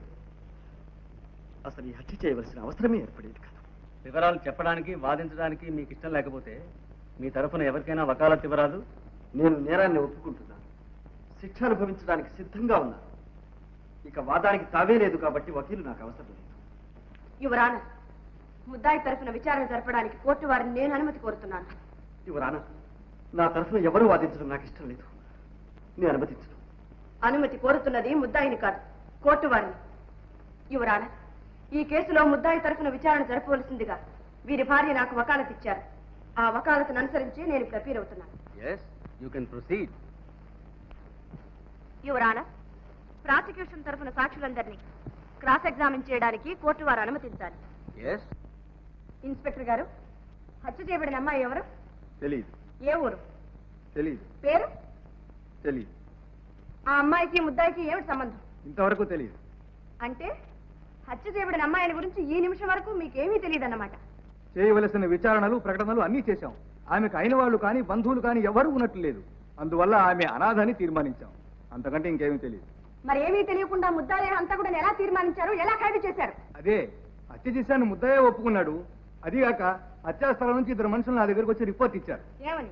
అసలు ఈ హత్య చేయవలసిన అవసరమే ఏర్పడేది కాదు. వివరాలు చెప్పడానికి వాదించడానికి మీకు ఇష్టం లేకపోతే మీ తరఫున ఎవరికైనా వకాలత్ ఇవ్వరాదు? నేను నేరాన్ని ఒప్పుకుంటున్నాను, శిక్ష అనుభవించడానికి సిద్ధంగా ఉన్నాను. ఇక వాదానికి తావే లేదు కాబట్టి వకీలు నాకు అవసరం లేదు. యువరానా, ముద్దాయి తరఫున విచారణ జరపడానికి కోర్టు వారిని నేను అనుమతి కోరుతున్నాను. యువరానా, నా తరఫున ఎవరు వాదించడం నాకు ఇష్టం లేదు, నేను అనుమతించను. అనుమతి కోరుతున్నది ముద్దాయిని కాదు, కోర్టు వారిని. యువరానా, ఈ కేసులో ముద్దాయి తరఫున విచారణ జరపవలసిందిగా వీరి భార్య నాకు వకాలత్ ఇచ్చారు. ఆ వకాలతను అనుసరించి నేను ఇప్పుడు అపీల్ అవుతున్నాను. yes, you can proceed. యువరానా, ప్రాసిక్యూషన్ తరఫున సాక్షులందరినీ క్రాస్ ఎగ్జామిన్ చేయడానికి కోర్టు వారు అనుమతించాలి. yes. ఇన్స్పెక్టర్ గారు, హత్య చేయబడిన అమ్మాయి ఎవరు? తెలియదు. ఏ ఊరు? తెలియదు. పేరు? తెలియదు. ఆ అమ్మాయికి ముద్దాయికి ఏమిటి సంబంధం? ఇంతవరకు తెలియదు. అంటే హత్య చేయబడిన అమ్మాయిని గురించి ఈ నిమిషం వరకు మీకేమీ తెలియదన్నమాట. చేయవలసిన విచారణలు ప్రకటనలు అన్నీ చేశాం. ఆమెకు అయిన వాళ్ళు కానీ బంధువులు కానీ ఎవరు ఉన్నట్లు లేదు. అందువల్ల ఆమె అనాథని తీర్మానించాం. అంతకంటే ఇంకేమీ తెలియదు. మరి ఏమీ తెలియకుండా ముద్దాయి అంతా కూడా ఎలా తీర్మానించారు, ఎలా ఖైదు చేశారు? అదే హత్య చేశాను ముద్దయ్య ఒప్పుకున్నాడు. అదిగాక హత్యా స్థలం నుంచి 2 మనుషులు నా దగ్గరకు వచ్చి రిపోర్ట్ ఇచ్చారు. ఏమని?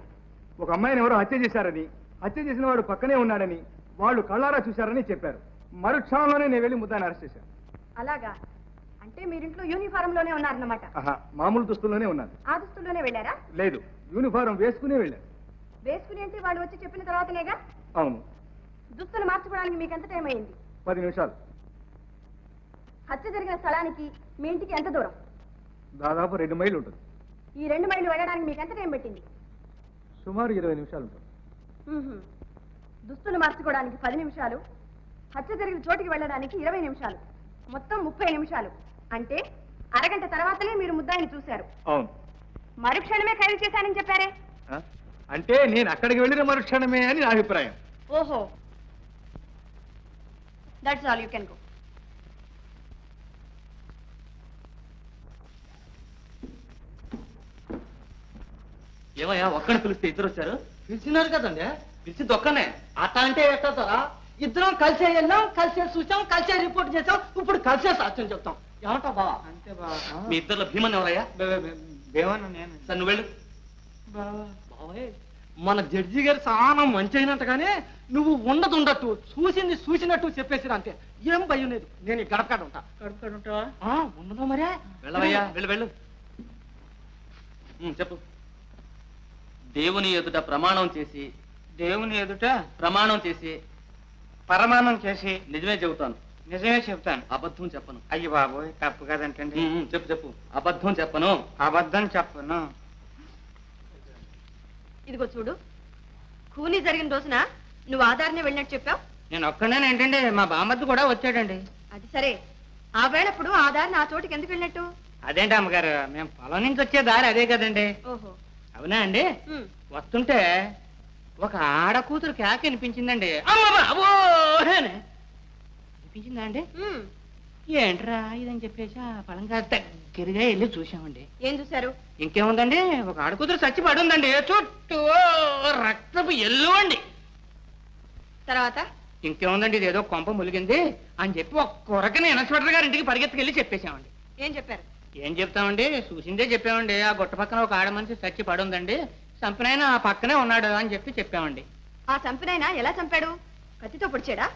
ఒక అమ్మాయిని ఎవరో హత్య చేశారని, హత్య చేసిన వాడు పక్కనే ఉన్నాడని, వాళ్ళు కళ్ళారా చూశారని చెప్పారు. మరుక్షణంలోనే నేను వెళ్ళి ముద్దాయిని అరెస్ట్ చేశాను. అలాగా? అంటే మీరింట్లో యూనిఫారం లోనే ఉన్నారన్నమాట? మామూలు దుస్తుల్లోనే ఉన్నాను. ఆ దుస్తుల్లోనే వెళ్ళారా? లేదు, యూనిఫారం వేసుకునే వెళ్ళాను. వేసుకుని అంటే వాళ్ళు వచ్చి చెప్పిన తర్వాతనేగా? అవును. దుస్తులు మార్చుకోవడానికి మీకు ఎంత టైం అయింది? 10 నిమిషాలు. హత్య జరిగిన స్థలానికి మీ ఇంటికి ఎంత దూరం? దాదాపు 2 మైళ్ళు ఉంటుంది. ఈ 2 మైళ్ళు వెళ్ళడానికి మీకు ఎంత టైం పట్టింది? సుమారు 20 నిమిషాలు ఉంటుంది. దుస్తులు మార్చుకోవడానికి 10 నిమిషాలు, హత్య జరిగిన చోటికి వెళ్ళడానికి 20 నిమిషాలు, మొత్తం 30 నిమిషాలు. అంటే అరగంట తర్వాతనే మీరు ముద్దాయిని చూశారు. అవును. మరుక్షణమే ఖైదు చేశానని చెప్పారే? అంటే నేను అక్కడికి వెళ్ళిన మరుక్షణమే అని నా అభిప్రాయం. ఓహో, that's all, you can go. ఏమయ్యా ఒక్కడిని పిలిస్తే ఇద్దరు వచ్చారు? పిలిచినారు కదండి. పిలిచి దొక్కనే. అట్ట అంటే ఎట్టతారా? ఇద్దరం కలిసే వెళ్ళాం, కలిసే చూసాం, కలిసే రిపోర్ట్ చేసాం, ఇప్పుడు కలిసే సాక్ష్యం చెప్తాం. ఏమంటా బావా? అంతే బావా. మీ ఇద్దరులో భీమన్ ఎవరయ్యా? దేవన్న నేను. సార్ నువ్వు వెళ్ళు. బావే, మన జడ్జి గారు చాలా మంచి అయినట్టుగానే నువ్వు ఉండదు చూసింది చూసినట్టు చెప్పేసిరా అంతే. ఏం భయం లేదు. నేను ఈ గడపకాడ ఉంటా. కడుపుతాడుంటావా? ఉండదు మరే. వెళ్ళవయ్యా, వెళ్ళు వెళ్ళు. చెప్పు. దేవుని ఎదుట ప్రమాణం చేసి, దేవుని ఎదుట ప్రమాణం చేసి, పరమాణం చేసి నిజమే చెబుతాను, నిజమే చెప్తాను, అబద్ధం చెప్పను. అయ్యి బాబోయ్, తప్పు కదంటండి. చెప్పు చెప్పు. అబద్ధం చెప్పను. అబద్ధం చెప్పను. ఇదిగో చూడు, కూలీ జరిగిన రోజున నువ్వు ఆధార్నే వెళ్ళినట్టు చెప్పావు. నేను ఒక్కడే ఏంటండి, మా బామ్మద్దు కూడా వచ్చాడండి. అది సరే, ఆ వేళప్పుడు ఆధార్ నా చోటికి ఎందుకు వెళ్ళినట్టు? అదేంటి అమ్మగారు, మేము పొలం నుంచి వచ్చే దారి అదే కదండి. ఓహో, అవునా అండి? వస్తుంటే ఒక ఆడ కూతురు కేక వినిపించిందండి. అమ్మ బాబో అనిపించిందా అండి? ఏంట్రా ఇదని చెప్పేసి ఆ పొలంగా దగ్గరగా వెళ్ళి చూసామండి. ఏం చూశారు? ఇంకేముందండి, ఒక ఆడ కూతురు చచ్చి పడి ఉందండి, చుట్టూ రక్తపు ఎల్లు అండి. తర్వాత ఇంకేముందండి, ఇదేదో కొంప ములిగింది అని చెప్పి ఒక్కరకనే ఇన్స్పెక్టర్ గారి ఇంటికి పరిగెత్తుకెళ్ళి చెప్పేశామండి. ఏం చెప్పారు? ఏం చెప్తామండి, చూసిందే చెప్పామండి. ఆ గుట్ట పక్కన ఒక ఆడ మనిషి చచ్చి పడి ఉందండి, చంపినైనా ఆ పక్కనే ఉన్నాడు అని చెప్పి చెప్పామండి. ఆ చంపినైనా ఎలా చంపాడు? కత్తితో పొడిచాడా?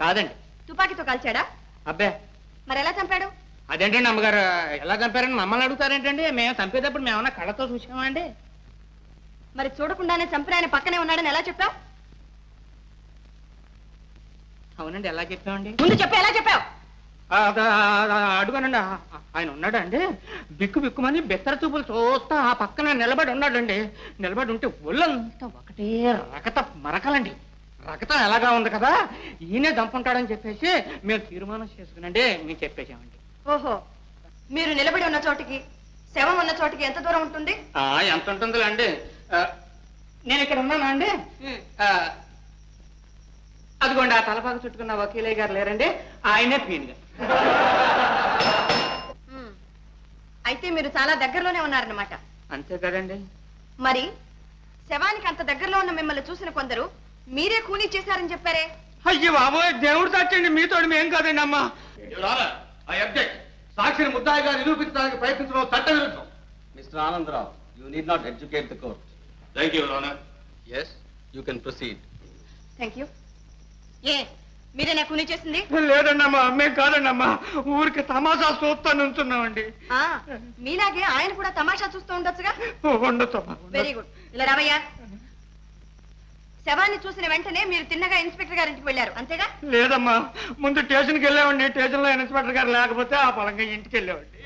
కాదండి. తుపాకీతో కాల్చాడా? అబ్బే, మరి ఎలా చంపాడు? అదేంటండి అమ్మగారు, ఎలా చంపారని మమ్మల్ని అడుగుతారేంటండి? మేము చంపేటప్పుడు మేమన్నా కళ్ళతో చూసామా అండి? మరి చూడకుండానే చంపినాయన పక్కనే ఉన్నాడని ఎలా చెప్పావు? అవునండి, ఎలా చెప్పామండి? ముందు చెప్పు, ఎలా చెప్పావు? అడుగునండి, ఆయన ఉన్నాడండి, బిక్కు బిక్కుమని బెత్తర చూపులు చూస్తా ఆ పక్కన నిలబడి ఉన్నాడండి. నిలబడి ఉంటే ఒళ్ళంతా ఒకటే రకత మరకలండి. రకతం ఎలాగా ఉంది కదా, ఈయనే దంపుంటాడని చెప్పేసి మేము తీర్మానం చేసుకునండి మేము చెప్పేసామండి. ఓహో, మీరు నిలబడి ఉన్న చోటికి శవం ఉన్న చోటికి ఎంత దూరం ఉంటుంది? ఎంత ఉంటుందిలే అండి. నేను ఇక్కడ ఉన్నానా అండి? అదిగోండి, ఆ తలపాక చుట్టుకున్న వకీలయ్య గారు లేరండి, ఆయనే పీనుగా. అయితే మీరు చాలా దగ్గరలోనే ఉన్నారన్నమాట. అంతే కదండి. మరి శవానికి అంత దగ్గరలో ఉన్న మిమ్మల్ని చూసిన కొందరు మీరే కూనీ చేశారని చెప్పారే? అయ్యో బాబోయ్, దేవుడు తచ్చండి, మీతో మేం కాదండి అమ్మా. సాక్షిని ముద్దాయిగా నిరూపించడానికి ప్రయత్నించడం చట్ట విరుద్ధం. Mister Anandarao, you need not educate the court. Thank you, your honour. Yes, you can proceed. Thank you. ఏ మీరేనా కూనీ చేసింది? లేదండి అమ్మా, మేము కాదండి అమ్మా, ఊరికి తమాషా చూస్తా నుంచున్నామండి. మీలాగే ఆయన కూడా తమాషా చూస్తూ ఉండొచ్చుగా. ఉండొచ్చు. Very good. ఇలా రావయ్యా. శవాన్ని చూసిన వెంటనే మీరు తిన్నగా ఇన్స్పెక్టర్ గారింటికి వెళ్ళారు, అంతేగా? లేదమ్మా, ముందు స్టేషన్కి వెళ్ళామండి. స్టేషన్ లో ఇన్స్పెక్టర్ గారు లేకపోతే ఆ పొలంగా ఇంటికి వెళ్ళామండి.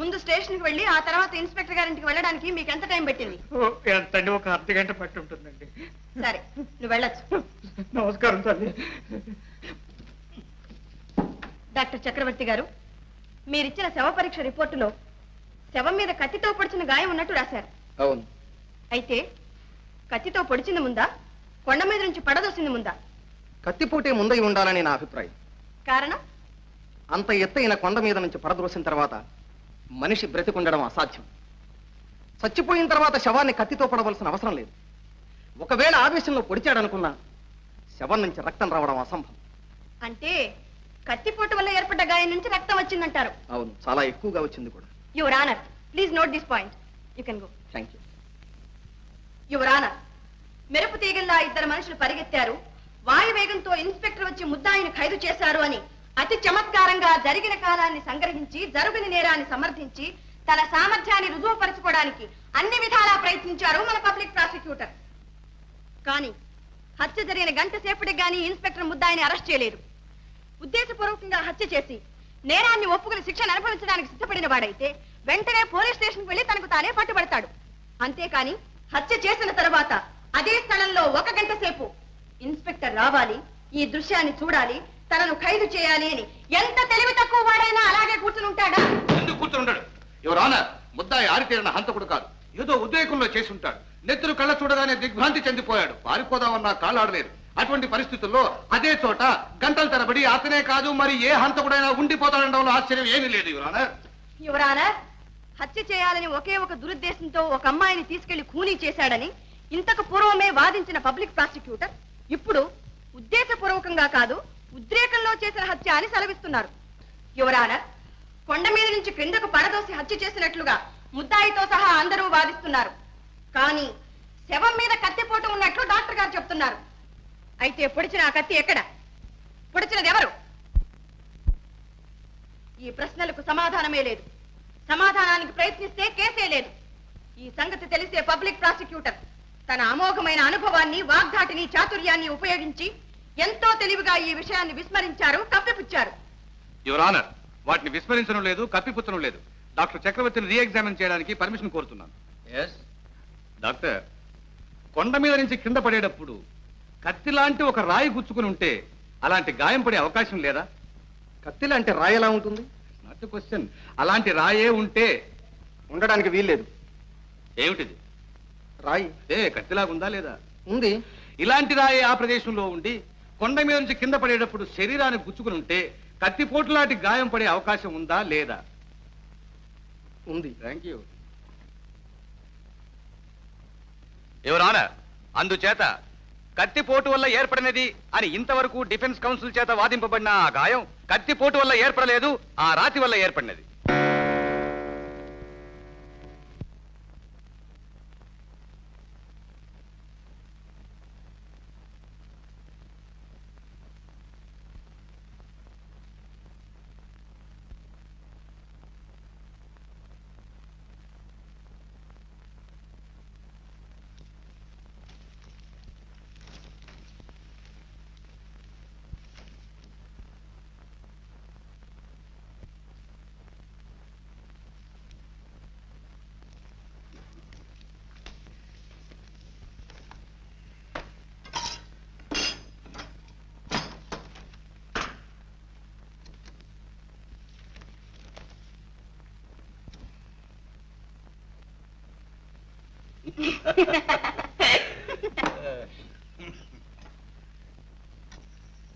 ముందు స్టేషన్ కి వెళ్ళి ఆ తర్వాత ఇన్స్పెక్టర్ గారింటికి వెళ్ళడానికి మీకు ఎంత టైం పట్టింది? ఎంతండి, ఒక అర్ధగంట పట్టి ఉంటుందండి. సరే, నువ్వు వెళ్ళొచ్చు. నమస్కారం తల్లి. డాక్టర్ చక్రవర్తి గారు, మీరిచ్చిన శవ పరీక్ష రిపోర్టులో శవం మీద కత్తితో పొడిచిన గాయం ఉన్నట్టు రాశారు. అవును. అయితే కత్తితో పొడిచింది ముందా, కొండ మీద నుంచి పడదోసింది ముందా? కత్తిపోటే ముందై ఉండాలని నా అభిప్రాయం. కారణం? అంత ఎత్తైన కొండ మీద నుంచి పడద్రోసిన తర్వాత మనిషి బ్రతికుండడం అసాధ్యం. చచ్చిపోయిన తర్వాత శవాన్ని కత్తితో పడవలసిన అవసరం లేదు. ఒకవేళ ఆవేశంలో పొడిచాడనుకున్నా శవం నుంచి రక్తం రావడం అసంభవం. అంటే కత్తిపోటు వల్ల ఏర్పడ్డ గాయం నుంచి రక్తం వచ్చిందంటారు? అవును, చాలా ఎక్కువగా వచ్చింది కూడా. Your honour, please note this point. You can go. Thank you. Your honour, మెరుపు తీగల్లా ఇద్దరు మనుషులు పరిగెత్తారు, వాయువేగంతో ఇన్స్పెక్టర్ వచ్చి ముద్దాయిని ఖైదు చేశారు అని అతి చమత్కారంగా జరిగిన కాలాన్ని సంగ్రహించి జరుగుని నేరాన్ని సమర్థించి తన సామర్థ్యాన్ని రుజువుపరచుకోవడానికి అన్ని విధాలా ప్రయత్నించారు మన పబ్లిక్ ప్రాసిక్యూటర్. కానీ హత్య జరిగిన గంట సేపటికి గానీ ఇన్స్పెక్టర్ ముద్దాయిని అరెస్ట్ చేయలేదు. ఉద్దేశపూర్వకంగా హత్య చేసి నేరాన్ని ఒప్పుకుని శిక్షను అనుభవించడానికి సిద్ధపడిన వాడైతే వెంటనే పోలీస్ స్టేషన్కి వెళ్లి తనకు తానే పట్టుబడతాడు. అంతేకాని హత్య చేసిన తరువాత అదే స్థలంలో 1 గంట సేపు ఇన్స్పెక్టర్ రావాలి, ఈ దృశ్యాన్ని చూడాలి, తనను ఖైదు చేయాలి అని ఎంత తెలివి తక్కువ వాడైనా అలాగే కూర్చుని ఉంటాడా? ఎందుకు కూర్చుని ఉండడు? యువర్ ఆనర్, ముద్దాయి ఆరితేరిన హంతకుడు కాదు, ఏదో ఉద్రేకంలో చేసి ఉంటాడు. నెత్తురు కళ్ళ చూడగానే దిగ్భ్రాంతి చెందిపోయాడు. పారిపోదామన్నా కాళ్ళాడలేదు. అటువంటి పరిస్థితుల్లో అదే చోట గంటల తరబడి అతనే కాదు మరి ఏ హంతకుడైనా ఉండిపోతాడనడంలో ఆశ్చర్యం ఏమీ లేదు. యువర్ ఆనర్, యువర్ ఆనర్, హత్య చేయాలని ఒకే ఒక దురుద్దేశంతో ఒక అమ్మాయిని తీసుకెళ్లి ఖూనీ చేశాడని ఇంతకు పూర్వమే వాదించిన పబ్లిక్ ప్రాసిక్యూటర్ ఇప్పుడు ఉద్దేశపూర్వకంగా కాదు ఉద్రేకంలో చేసిన హత్య అని సెలవిస్తున్నారు. యువర్ ఆనర్, కొండ మీద నుంచి క్రిందకు పడదోసి హత్య చేసినట్లుగా ముద్దాయితో సహా అందరూ వాదిస్తున్నారు. కానీ శవం మీద కత్తిపోటు ఉన్నట్లు డాక్టర్ గారు చెప్తున్నారు. అయితే పొడిచిన ఆ కత్తి ఎక్కడ? పొడిచినది ఎవరు? ఈ ప్రశ్నలకు సమాధానమే లేదు. సమాధానానికి ప్రయత్నిస్తే కేసే లేదు. ఈ సంగతి తెలిసే పబ్లిక్ ప్రాసిక్యూటర్ తన అమోఘమైన అనుభవాన్ని, వాగ్ధాటిని, చాతుర్యాన్ని ఉపయోగించి ఎంతో తెలివిగా ఈ విషయాన్ని విస్మరించారు, కప్పిపుచ్చారు. యువర్ ఆనర్, వాటిని విస్మరించడం లేదు, కప్పిపుచ్చడం లేదు. డాక్టర్ చక్రవర్తిని రీఎగ్జామిన్ చేయడానికి పర్మిషన్ కోరుతున్నాను. డాక్టర్, కొండ మీద నుంచి కింద పడేటప్పుడు కత్తి లాంటి ఒక రాయి గుచ్చుకుని ఉంటే అలాంటి గాయం పడే అవకాశం లేదా? కత్తి లాంటి రాయి ఎలా ఉంటుంది? Not question. అలాంటి రాయే ఉంటే ఉండడానికి వీల్లేదు. ఏమిటిది? రాయి కత్తిలాగుందా లేదా? ఉంది. ఇలాంటి రాయే ఆ ప్రదేశంలో ఉండి కొండ మీద నుంచి కింద పడేటప్పుడు శరీరాన్ని గుచ్చుకుని ఉంటే కత్తిపోటు లాంటి గాయం పడే అవకాశం ఉందా లేదా? ఉంది. Thank you. యువర్ ఆనర్, అందుచేత కత్తిపోటు వల్ల ఏర్పడినది అని ఇంతవరకు డిఫెన్స్ కౌన్సిల్ చేత వాదింపబడిన ఆ గాయం కత్తిపోటు వల్ల ఏర్పడలేదు, ఆ రాతి వల్ల ఏర్పడినది.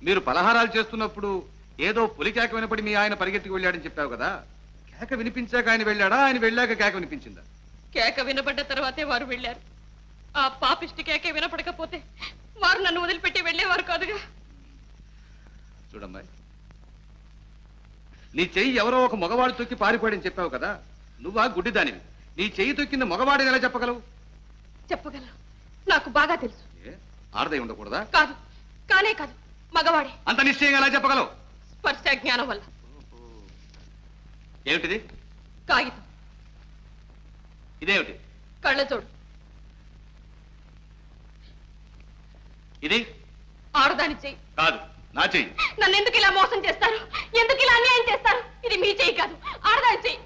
మీరు పలహారాలు చేస్తున్నప్పుడు ఏదో పులి కేక వినపడి మీ ఆయన పరిగెత్తికి వెళ్ళాడని చెప్పావు కదా, కేక వినిపించాక ఆయన వెళ్ళాడా, ఆయన వెళ్ళాక కేక వినిపించిందా? కేక వినబడ్డ తర్వాతే వారు వెళ్ళారు. ఆ పాపిష్టి కేక వినపడకపోతే వారు నన్ను వదిలిపెట్టి వెళ్ళేవారు కాదుగా. చూడమ్మాయి, నీ చెయ్యి ఎవరో ఒక మగవాడు తొక్కి పారిపోయాడని చెప్పావు కదా, నువ్వా గుడ్డిదానివి. నీ చెయ్యి తొక్కింది మగవాడిని ఎలా చెప్పగలవు? చెప్పగలరు, నాకు బాగా తెలుసు. ఆడదై ఉండకూడదా? కాదు, కానే కాదు, మగవాడే. అంత నిశ్చయంగా ఎలా చెప్పగలవు? స్పర్శ జ్ఞానం వల్ల. ఏమిటిది? కాగితం. ఇదేమిటి? కళ్ళజోడు. ఇది ఆడదాని చెయ్యి. కాదు, నా చెయ్యి. నన్ను ఎందుకు ఇలా మోసం చేస్తారు? ఎందుకు ఇలా అన్యాయం చేస్తారు? ఇది మీ చెయ్యి కాదు, ఆడదాని చెయ్యి.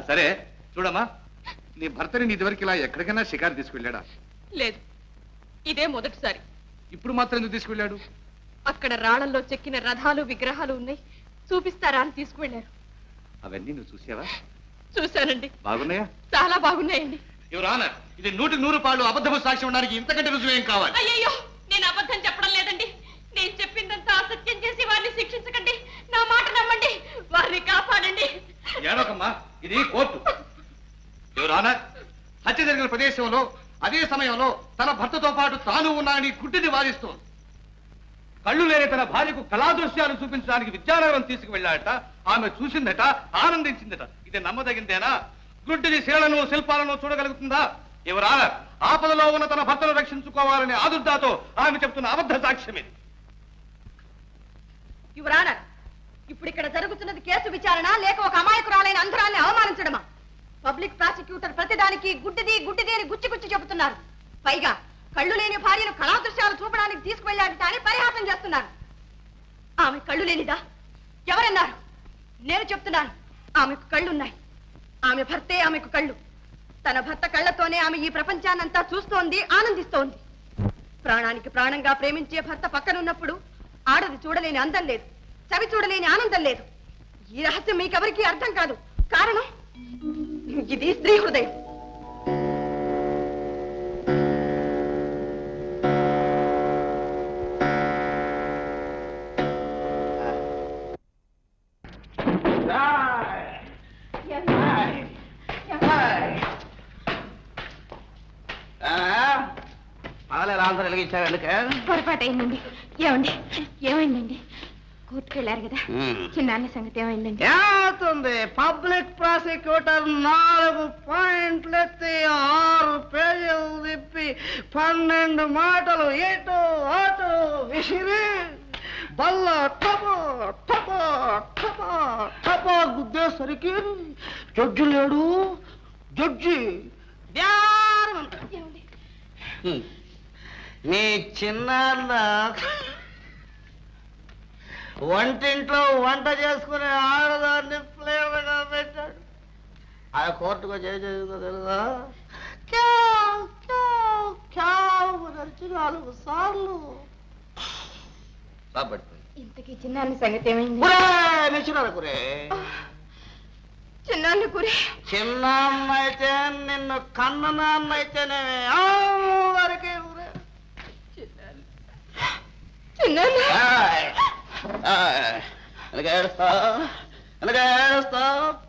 సరే చూడమ్మా, నీ భర్తని నీ ఇదివరకు ఇలా ఎక్కడికైనా షికారు తీసుకెళ్ళాడా? లేదు, ఇదే మొదటిసారి. ఇప్పుడు మాత్రం ఎందుకు తీసుకెళ్ళాడు? అక్కడ రాళ్లలో చెక్కిన రథాలు, విగ్రహాలు ఉన్నాయి, చూపిస్తారా అని తీసుకువెళ్ళారు. అవన్నీ నువ్వు చూసావా? చూశానండి. బాగున్నాయా? చాలా బాగున్నాయండి. యువర్ ఆనర్, ఇది 100కు 100 అబద్ధము సాక్ష్యం ఉండడానికి ఇంతకంటే రుజువు ఏం కావాలి? అయ్యయ్యో, నేను అబద్ధం చెప్పడం లేదండి. నేను చెప్పిందంతా అసత్యం చేసి వారిని శిక్షించకండి. నా మాట నమ్మండి, వారిని కాపాడండి. ఏడోకమ్మా, ఇది కోర్టు. యువర్ ఆనర్, హత్య జరిగిన ప్రదేశంలో అదే సమయంలో తన భర్తతో పాటు తాను ఉన్నానని గుడ్డిని వాదిస్తోంది. కళ్ళు లేని తన భార్యకు కళాదృశ్యాలు చూపించడానికి విద్యానగరం తీసుకువెళ్ళాడట. ఆమె చూసిందట, ఆనందించిందట. ఇది నమ్మదగిందేనా? గుడ్డిని శిలను శిల్పాలను చూడగలుగుతుందా? ఎవరాల ఆపదలో ఉన్న తన భర్తను రక్షించుకోవాలనే ఆదుర్దాతో ఆమె చెప్తున్న అబద్ధ సాక్ష్యం ఇది. యువరానర్, ఇప్పుడు ఇక్కడ జరుగుతున్నది కేసు విచారణ లేక ఒక అమాయకురాలైన అంధరాన్ని అవమానించడమా? పబ్లిక్ ప్రాసిక్యూటర్ ప్రతిదానికి గుడ్డిది గుడ్డిది అని గుచ్చి గుచ్చి చెబుతున్నారు. పైగా కళ్ళు లేని భార్యను కళాదృశ్యాలు చూపడానికి తీసుకువెళ్ళాడట అని పరిహాసం చేస్తున్నారు. ఆమె కళ్ళు లేనిదా? ఎవరన్నారు? నేను చెప్తున్నాను, ఆమెకు కళ్ళున్నాయి. ఆమె భర్తే ఆమెకు కళ్ళు. తన భర్త కళ్ళతోనే ఆమె ఈ ప్రపంచాన్నంతా చూస్తోంది, ఆనందిస్తోంది. ప్రాణానికి ప్రాణంగా ప్రేమించే భర్త పక్కనున్నప్పుడు ఆడది చూడలేని అందం లేదు, చవి చూడలేని ఆనందం లేదు. ఈ రహస్యం మీకెవరికీ అర్థం కాదు. కారణం ఇది స్త్రీ హృదయం. ఆన్సర్ వెలిగించావు ఎందుకు? పొరపాటు అయిందండి. ఏమండి, ఏమైందండి? కోర్టుకు వెళ్ళారు కదా, చిన్నాన్న సంగతి ఏమైందండి? ఏమవుతుంది? పబ్లిక్ ప్రాసిక్యూటర్ 4 పాయింట్లు ఎత్తి 6 పేజీలు తిప్పి 12 మాటలు ఇటు అటు విసిరి బల్ల టపో టపో టపో టపో గుద్దేసరికి జడ్జి లేడు. జడ్జి మీ చిన్నాన్న వంటింట్లో వంట చేసుకునే ఆడదాన్ని ప్లేయర్గా పెట్టాడు. ఆ కోర్టుకు చేసేదో తెలుసా? 4 సార్లు. ఇంతకీ చిన్నాన్న సంగతి ఏమైంది? చిన్నాన్న కురే చిన్నాన్న అయితే నిన్ను కన్న నాన్న అయితేనే అందరికీ ఏడుస్తా.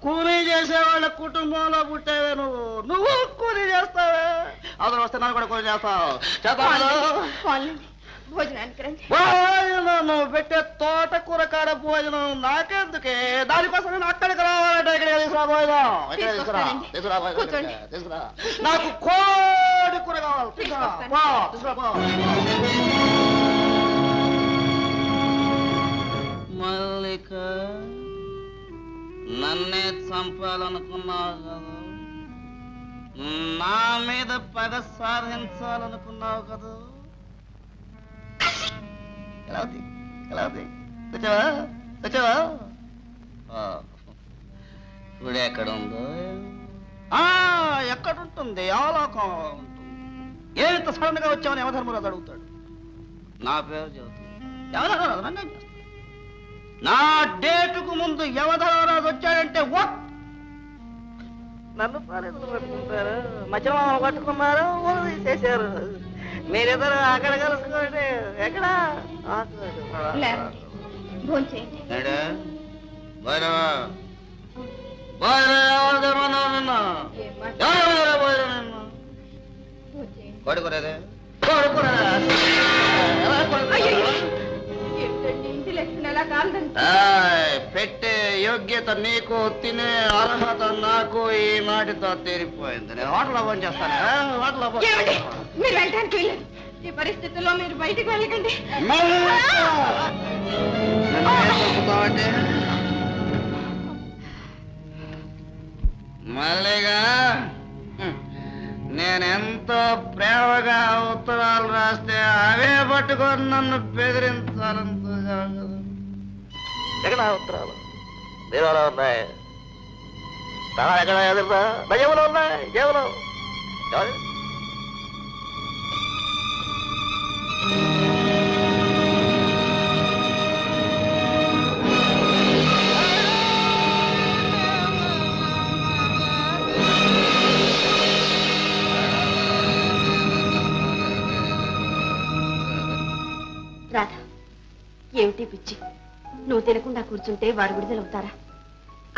కూలీ చేసేవాళ్ళ కుటుంబంలో పుట్టేవే నువ్వు కూలీ చేస్తావే. అందరూ వస్తే నన్ను కూడా కూలీ చేస్తావు. భోజనానికి రండి. భోజనం నువ్వు పెట్టే తోటకూర కాడ భోజనం నాకెందుకే? దానికోసం నేను అక్కడికి రావాలంటే ఇక్కడ తీసుకురా భోజనం. ఇక్కడ తీసుకురా తీసుకురా. నాకు కోడి కూర కావాలి. తీసుకురా. మల్లిక, నన్నే చంపాలనుకున్నావు కదా, నా మీద పగ సాధించాలనుకున్నావు కదా. ఇప్పుడు ఎక్కడ ఉందో? ఎక్కడుంటుంది? అవలోకం ఉంటుంది. ఏంత సడన్ గా వచ్చామని యమధర్మరాజు అడుగుతాడు. నా పేరు చెబుతుంది. యమధర్మరాజు నన్నేం చేస్తాడు? నా డేటుకు ముందు యమధర్మరాజు వచ్చాడంటే నన్ను పాలేదులు పట్టుకుంటారు, మధ్యమామలు పట్టుకున్నారు, చేశారు. మీరిద్దరు అక్కడ కలుసుకోండి. ఎక్కడ? కొడుకురేదే పెట్టే యోగ్యత నీకు, తినే అర్హత నాకు ఈ నాటితో తీరిపోయింది. నేను హోటల్లో ఫోన్ చేస్తాను. హోటల్లో మీరు వెళ్ళడానికి వెళ్ళండి. ఈ పరిస్థితుల్లో మీరు బయటకు వెళ్ళకండి. మల్లిగా, నేనెంతో ప్రేమగా ఉత్తరాలు రాస్తే అవే పట్టుకొని నన్ను బెదిరించాలంతో కదా. ఎక్కడ ఉత్తరాలు? బీరువాలో ఉన్నాయి. ఎక్కడ ఎదురుదా? జేబులో ఉన్నాయి. జేబులో రాధ, ఏమిటి పిచ్చి? నువ్వు తినకుండా కూర్చుంటే వారు విడుదలవుతారా?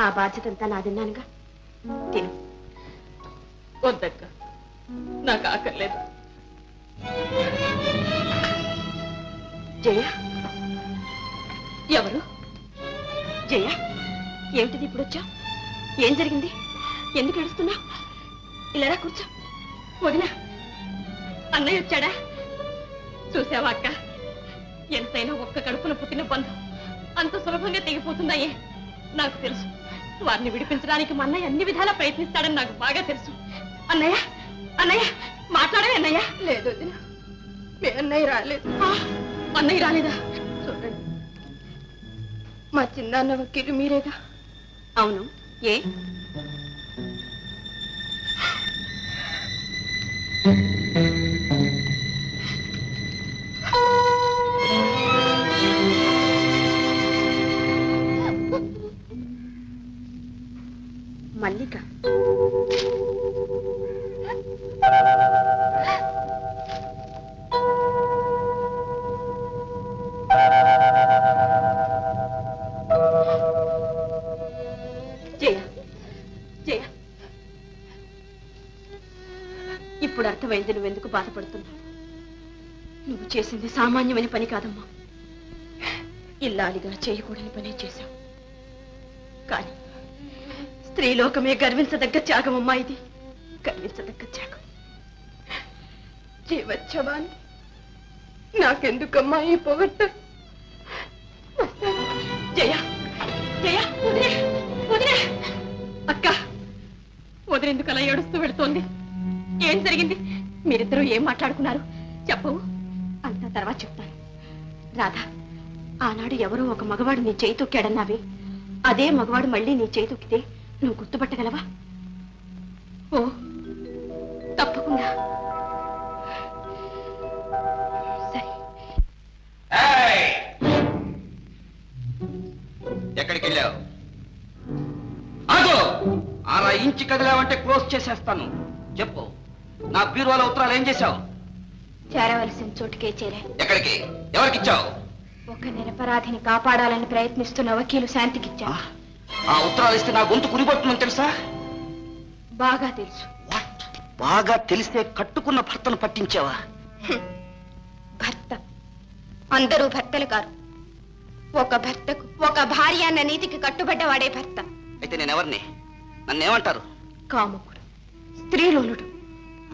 ఆ బాధ్యత అంతా నాదిన్నానుగా. తిను. వద్దక్క, నాకు ఆకర్లేదు. జయ, ఎవరు? జయ, ఏమిటిది ఇప్పుడు వచ్చా? ఏం జరిగింది? ఎందుకు ఏడుస్తున్నావు? ఇలా కూర్చో. వదినా, అన్నయ్య వచ్చాడా? చూసావా అక్క, ఎంతైనా ఒక్క కడుపున పుట్టిన బంధం అంత సులభంగా తెగిపోతున్నాయే. నాకు తెలుసు, వారిని విడిపించడానికి మా అన్నయ్య అన్ని విధాలా ప్రయత్నిస్తాడని నాకు బాగా తెలుసు. అన్నయ్య, అన్నయ్య, మాట్లాడే అన్నయ్య. లేదు వదినా, మీ అన్నయ్య రాలేదు. అన్నయ్య రాలేదా? చూడండి, మా చిన్నాన్న వకీలు మీరేగా? అవును. ఏ? మల్లిక, జయ, జయ, ఇప్పుడు అర్థమైంది నువ్వెందుకు బాధపడుతున్నావు. నువ్వు చేసింది సామాన్యమైన పని కాదమ్మా. ఇల్లాలిగా చేయకూడని పనే చేశావు. కానీ స్త్రీలోకమే గర్వించదగ్గ త్యాగమమ్మా ఇది. గర్వించదగ్గ త్యాగం. జీవచ్చవాన్ని నాకెందుకమ్మా ఈ పొగట్ట? జయ, జయ, వదిలే, వదిలే. అక్క, వదిలేందుకు అలా ఏడుస్తూ వెళుతోంది? ఏం జరిగింది? మీరిద్దరూ ఏం మాట్లాడుకున్నారు? చెప్పు. అంతా తర్వాత చెప్తాను. రాధా, ఆనాడు ఎవరో ఒక మగవాడు నీ చేయి తొక్కాడన్నావి. అదే మగవాడు మళ్ళీ నీ చేయి తొక్కితే నువ్వు గుర్తుపట్టగలవా? ఓ, తప్పకుండా. సరే. ఎక్కడికి వెళ్ళావు? ఆగో! 6 ఇంచి కదిలావంటే క్లోజ్ చేసేస్తాను. చెప్పు, నా బీరువాల ఉత్తరాలు ఏం చేశావు? చేరవలసిన చోటుకే చేరా. ఎక్కడికి? ఎవరికిచ్చావు? ఒక నిరపరాధిని కాపాడాలని ప్రయత్నిస్తున్న వకీలు శాంతికిచ్చా. ఆ ఉత్తరాలు ఇస్తే నా గొంతు కురిపడుతుందని తెలుసా? బాగా తెలుసు. బాగా తెలిస్తే కట్టుకున్న భర్తను పట్టించావా? భర్త అందరూ భర్తలు కారు. ఒక భర్తకు ఒక భార్య అన్న నీతికి కట్టుబడ్డవాడే భర్త. అయితే నేనెవరిని? నన్నేమంటారు? కాముకుడు, స్త్రీలోలుడు.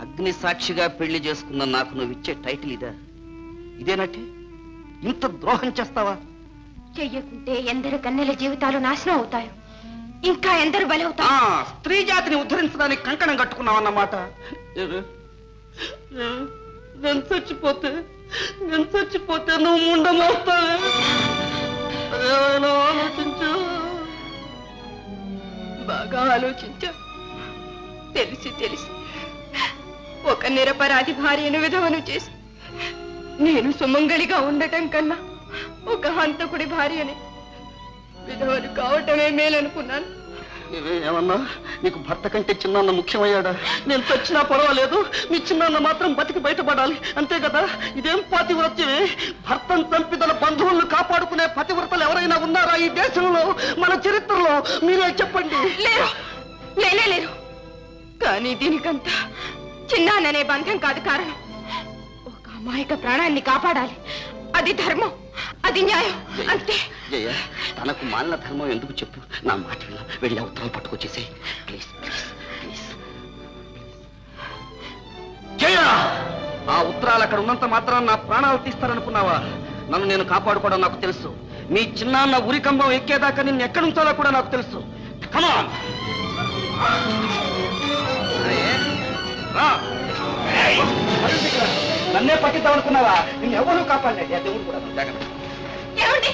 అగ్ని సాక్షిగా పెళ్లి చేసుకున్న నాకు నువ్వు ఇచ్చే టైటిల్ ఇదా? ఇదేనట్టే? ఇంత ద్రోహం చేస్తావా? చెయ్యకుంటే ఎందరు కన్నెల జీవితాలు నాశనం అవుతాయి. ఇంకా ఎందరు బలవుతా. స్త్రీ జాతిని ఉద్ధరించడానికి కంకణం కట్టుకున్నావన్నమాట. నేను చచ్చిపోతే నువ్వు ముండమోస్తావే. ఆలోచించు. బాగా ఆలోచించా. తెలిసి ఒక నిరపరాధి భార్యను విధవను చేసి నేను సుమంగళిగా ఉండటం కన్నా ఒక హంతకుడి భార్యని విధవను కావటమే మేలనుకున్నాను. ఏమన్నా, నీకు భర్త కంటే చిన్నాన్న ముఖ్యమయ్యాడా? నేను చచ్చినా పర్వాలేదు, మీ చిన్నాన్న మాత్రం బతికి బయటపడాలి, అంతే కదా? ఇదేం పతివ్రత్యమే? భర్తను చంపి తన బంధువులను కాపాడుకునే పతివ్రతలు ఎవరైనా ఉన్నారా ఈ దేశంలో, మన చరిత్రలో? మీరే చెప్పండి. లేరు. కానీ దీనికంతా చిన్నాన్ననే బంధం కాదు కారణం. ఒక అమాయక ప్రాణాన్ని కాపాడాలి. అది ధర్మం, అది న్యాయం, అంతే. జయ, తనకు మాలిన ధర్మం ఎందుకు చెప్పు? నా మాట వెళ్ళి ఉత్తరాలు పట్టుకొచ్చేసే ప్లీజ్. జయ, ఆ ఉత్తరాలు అక్కడ ఉన్నంత మాత్రం నా ప్రాణాలు తీస్తారనుకున్నావా? నన్ను నేను కాపాడుకోవడం నాకు తెలుసు. మీ చిన్నాన్న ఉరికంబం ఎక్కేదాకా నిన్ను ఎక్కడి ఉంచాలో కూడా నాకు తెలుసు. కమాన్, నన్నే పట్టిద్దామనుకున్నావా? నిన్ను ఎవరు కాపాడలేదు. దేవుడు కూడా జాగ్రత్త. ఏమండి?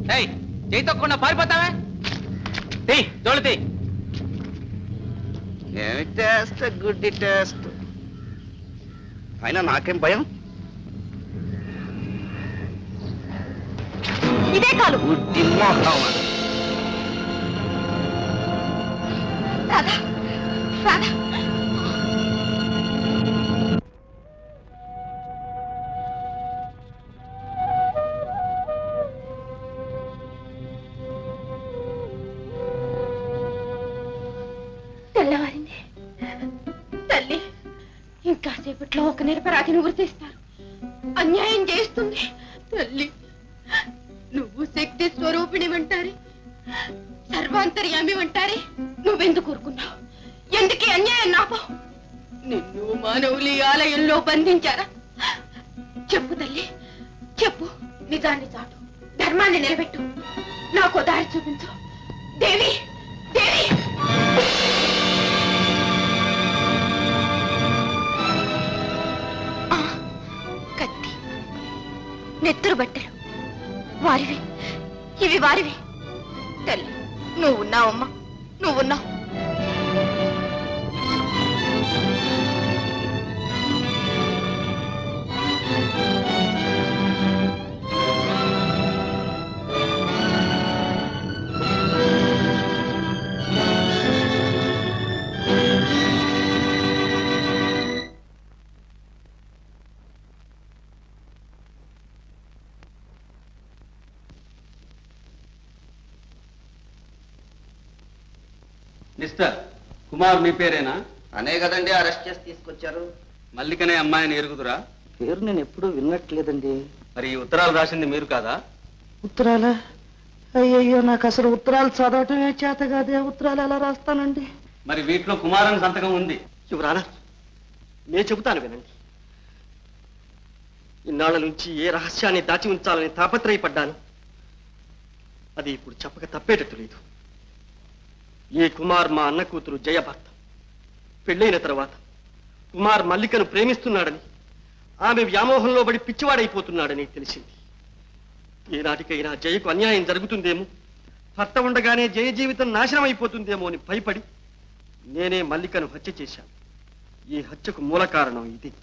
చేయి తొక్కకుండా పారిపోతావే తీ జోళ్ళు తీ ఏమి టెస్ట్ గుడ్డి టెస్ట్ అయినా నాకేం భయం ఇదే కాలు గుడ్డి మోహం రాధా రాధా తెల్లవారింది తల్లి ఇంకాసేపట్లో ఒక నిరపరాధిని గుర్తిస్తారు అన్యాయం చేస్తుంది తల్లి నువ్వు శక్తి స్వరూపిణి అంటారే సర్వాంతర్యామి అంటారే నువ్వెందుకు ఊరుకున్నావు ఎందుకే అన్యాయం నాపో నిన్ను మానవులు ఈ ఆలయంలో బంధించారా చెప్పు తల్లి చెప్పు నిజాన్ని చాటు ధర్మాన్ని నిలబెట్టు నాకు దారి చూపించు దేవి దేవి కత్తి నెత్తురు బట్టలు వారివి ఇవి వారివి తల్లి నువ్వున్నావమ్మా నువ్వున్నావు మిస్టర్ కుమార్ మీ పేరేనా? అనే కదండి అరెస్ట్ చేసి తీసుకొచ్చారు. మల్లికనే అమ్మాయిని ఎరుగుదురా? పేరు నేను ఎప్పుడూ విన్నట్లేదండి. మరి ఈ ఉత్తరాలు రాసింది మీరు కాదా? ఉత్తరాలా? అయ్యయ్యో నాకు అసలు ఉత్తరాలు చదవటమే చేత కాదే, ఉత్తరాలు ఎలా రాస్తానండి? మరి వీటిలో కుమారన్ సంతకం ఉంది. యువరానా నేను చెబుతాను వినండి. ఇన్నాళ్ల నుంచి ఏ రహస్యాన్ని దాచి ఉంచాలని తాపత్రయపడ్డాను. అది ఇప్పుడు చెప్పక తప్పేటట్టు లేదు. ఈ కుమార్ మా అన్న కూతురు జయ భర్త. పెళ్ళైన తర్వాత కుమార్ మల్లికను ప్రేమిస్తున్నాడని, ఆమె వ్యామోహంలో పడి పిచ్చివాడైపోతున్నాడని తెలిసింది. ఏనాటికైనా జయకు అన్యాయం జరుగుతుందేమో, భర్త ఉండగానే జయ జీవితం నాశనం అయిపోతుందేమో అని భయపడి నేనే మల్లికను హత్య చేశాను. ఈ హత్యకు మూల కారణం ఇది.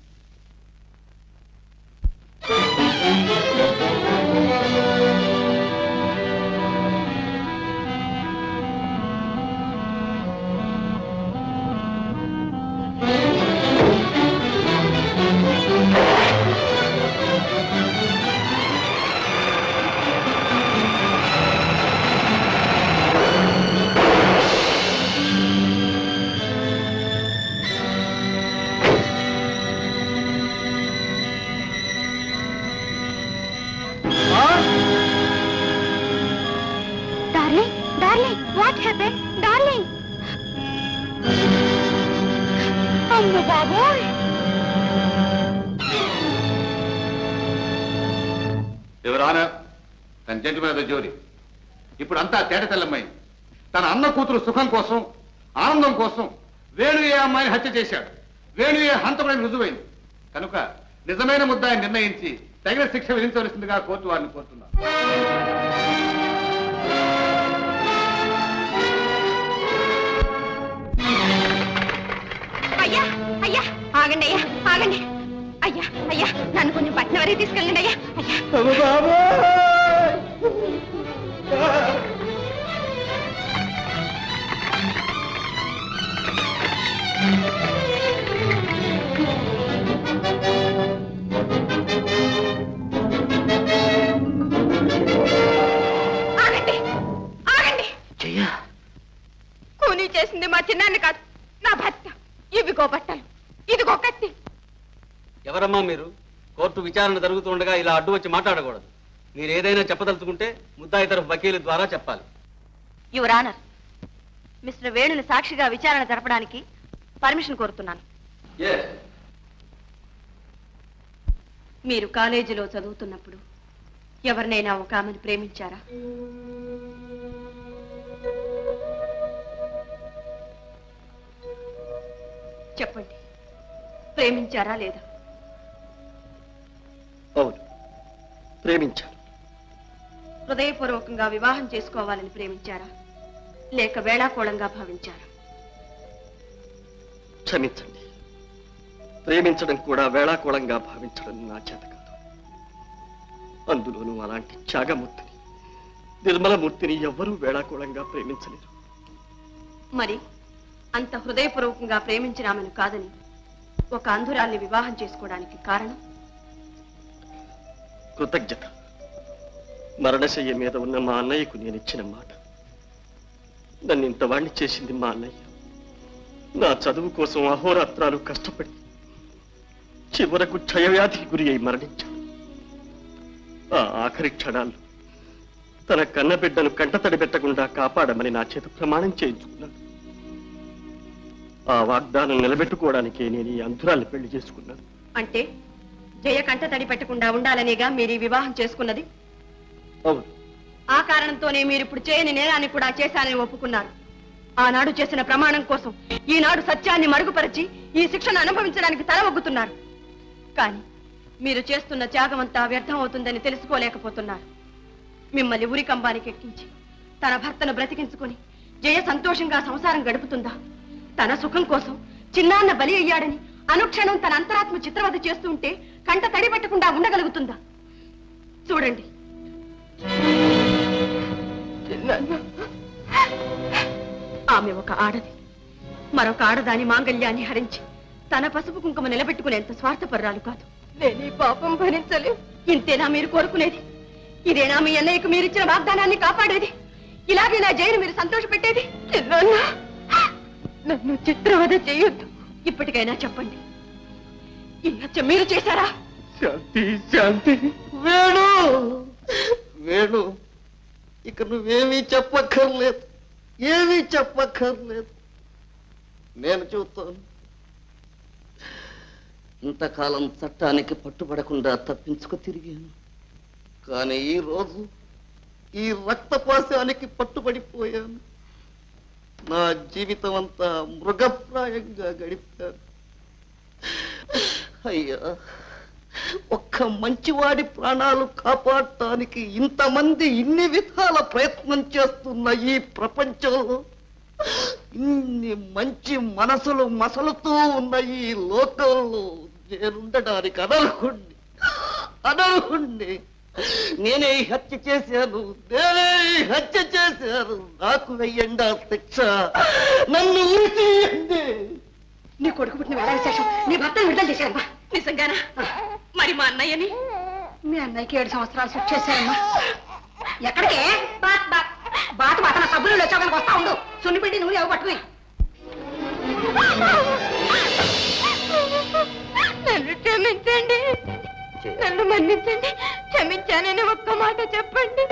జోరి ఇప్పుడు అంతా తేట తెల్లమ్మాయి. తన అన్న కూతురు సుఖం కోసం, ఆనందం కోసం వేణు ఏ అమ్మాయిని హత్య చేశాడు. వేణు ఏ హంతకుడని రుజువైంది కనుక నిజమైన ముద్దాయిని నిర్ణయించి తగిన శిక్ష విధించవలసిందిగా కోర్టు వారిని కోరుతున్నారు. అయ్యా అయ్యా ఆగండి, అయ్యా ఆగండి, అయ్యా అయ్యా నన్ను కొంచెం పట్నం వరకు తీసుకెళ్ళండి అయ్యా. ఆగండి ఆగండి, కూనీ చేసింది మా చిన్నాన్ని కాదు, నా భర్త. ఇవిగో బట్టలు, ఇదిగో కత్తి. ఎవరమ్మా మీరు? కోర్టు విచారణ జరుగుతుండగా ఇలా అడ్డు వచ్చి మాట్లాడకూడదు. మీరు ఏదైనా చెప్పదలుచుకుంటే ముద్దాయి తరఫు వకీలు ద్వారా చెప్పాలి. యువర్ ఆనర్, మిస్టర్ వేణుని సాక్షిగా విచారణ జరపడానికి పర్మిషన్ కోరుతున్నాను. మీరు కాలేజీలో చదువుతున్నప్పుడు ఎవరినైనా ఒక ఆమెను ప్రేమించారా? చెప్పండి, ప్రేమించారా లేదా? అవును, ప్రేమించాను. హృదయపూర్వకంగా వివాహం చేసుకోవాలని ప్రేమించారా లేక వేళాకోళంగా భావించారా? క్షమించండి, ప్రేమించడం కూడా వేళాకోళంగా భావించడం నా చేత కాదు. అందులోనూ అలాంటి త్యాగమూర్తిని, నిర్మలమూర్తిని ఎవ్వరూ వేళాకోళంగా ప్రేమించలేరు. మరి అంత హృదయపూర్వకంగా ప్రేమించినామని కాదని ఒక అంధురాల్ని వివాహం చేసుకోవడానికి కారణం? కృతజ్ఞత. మరణశయ్య మీద ఉన్న మా అన్నయ్యకు నేను ఇచ్చిన మాట. నన్ను ఇంతవాణ్ణి చేసింది మా అన్నయ్య. నా చదువు కోసం అహోరాత్రాలు కష్టపడి చివరకు క్షయవ్యాధికి గురి అయి మరణించాడు. ఆ ఆఖరి క్షణాల్లో తన కన్నబిడ్డను కంటతడి పెట్టకుండా కాపాడమని నా చేత ప్రమాణం చేయించుకున్నాడు. ఆ వాగ్దానం నిలబెట్టుకోవడానికే నేను ఈ అంధురాల్ని పెళ్లి చేసుకున్నాను. అంటే జయ కంట తడి పెట్టకుండా ఉండాలనేగా మీరు ఈ వివాహం చేసుకున్నది? అవును. ఆ కారణంతోనే మీరు ఇప్పుడు చేయని నేరాన్ని కూడా చేశానని ఒప్పుకున్నారు. ఆనాడు చేసిన ప్రమాణం కోసం ఈనాడు సత్యాన్ని మరుగుపరిచి ఈ శిక్షను అనుభవించడానికి తల ఒగ్గుతున్నారు. కానీ మీరు చేస్తున్న త్యాగమంతా వ్యర్థం అవుతుందని తెలుసుకోలేకపోతున్నారు. మిమ్మల్ని ఉరికంబానికి ఎక్కించి తన భర్తను బ్రతికించుకుని జయ సంతోషంగా సంసారం గడుపుతుందా? తన సుఖం కోసం చిన్నాన్న బలి అయ్యాడని అనుక్షణం తన అంతరాత్మ చిత్రవద చేస్తుంటే కంట తడి పెట్టకుండా ఉండగలుగుతుందా? చూడండి, ఆమె ఒక ఆడది. మరొక ఆడదాని మాంగళ్యాన్ని హరించి తన పసుపు కుంకుమ నిలబెట్టుకునేంత స్వార్థపర్రాలు కాదు. నేను పాపం భరించలేదు. ఇంతేనా మీరు కోరుకునేది? ఇదేనా మీ అన్నయ్యకు మీరిచ్చిన వాగ్దానాన్ని కాపాడేది? ఇలాగే నా జైలు మీరు సంతోష పెట్టేది? నన్ను చిత్రవద చేయొద్దు. ఇప్పటికైనా చెప్పండి, ఈ హత్య మీరు చేశారా? శాంతి, శాంతి. వేణు, వేణు, ఇక నువ్వేమీ చెప్పక్కర్లేదు, ఏమీ చెప్పక్కర్లేదు. నేను చూస్తాను. ఇంతకాలం చట్టానికి పట్టుబడకుండా తప్పించుకు తిరిగాను. కానీ ఈ రోజు ఈ రక్తపాశానికి పట్టుబడిపోయాను. నా జీవితం అంతా మృగప్రాయంగా గడిపాను. అయ్యా, ఒక్క మంచివాడి ప్రాణాలు కాపాడటానికి ఇంతమంది ఇన్ని విధాల ప్రయత్నం చేస్తున్న ఈ ప్రపంచంలో ఇన్ని మంచి మనసులు మసలుతూ ఉన్న ఈ లోకంలో నేనుండడానికి అనర్హుణ్ణి, అనర్హుణ్ణి. నేనే ఈ హత్య చేశాను, నేనే ఈ హత్య చేశాను. నాకు వెయ్యండి ఆ శిక్ష, నన్ను ఉరి తీయండి. నీ కొడుకు పుట్టిన వేళ విశేషం నీ భర్తను విడుదల చేశారమ్మా. నిజంగానా? మరి మా అన్నయ్యని? మీ అన్నయ్యకి 7 సంవత్సరాలు శిక్ష చేశారమ్మా. ఎక్కడికే? బాట మాట నా సబ్బులు వచ్చాక వస్తా ఉండు. సున్నిపిండి నువ్వు ఎవ పట్టుకుని. నన్ను క్షమించండి, నన్ను మన్నించండి. క్షమించానని ఒక్క మాట చెప్పండి.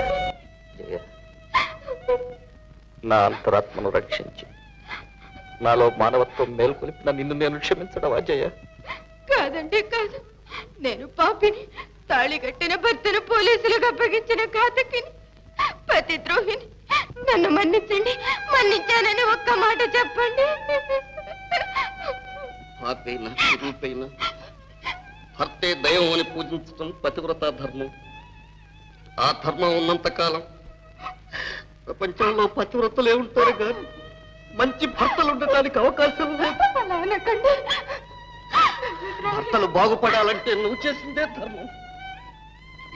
నా అంతరాత్మను రక్షించి నాలో మానవత్వం మేల్కొలిపిన నిన్ను నేను క్షమించడం అజయ? కాదండి, కాదు. నేను పాపిని, తాళి కట్టిన భర్తను పోలీసులకు అప్పగించిన ఘాతకిని, పతిద్రోహిని. నన్ను మన్నించండి, మన్నించానని ఒక్క మాట చెప్పండి. పాపైనా రూపైనా భర్తే దైవం అని పూజించడం పతివ్రత ధర్మం. ఆ ధర్మం ఉన్నంత కాలం ప్రపంచంలో పతివ్రతలే ఉంటారు కానీ మంచి భర్తలు ఉండటానికి అవకాశం లేదు. అలా అనకండి. భర్తలు బాగుపడాలంటే నువ్వు చేసిందే ధర్మం.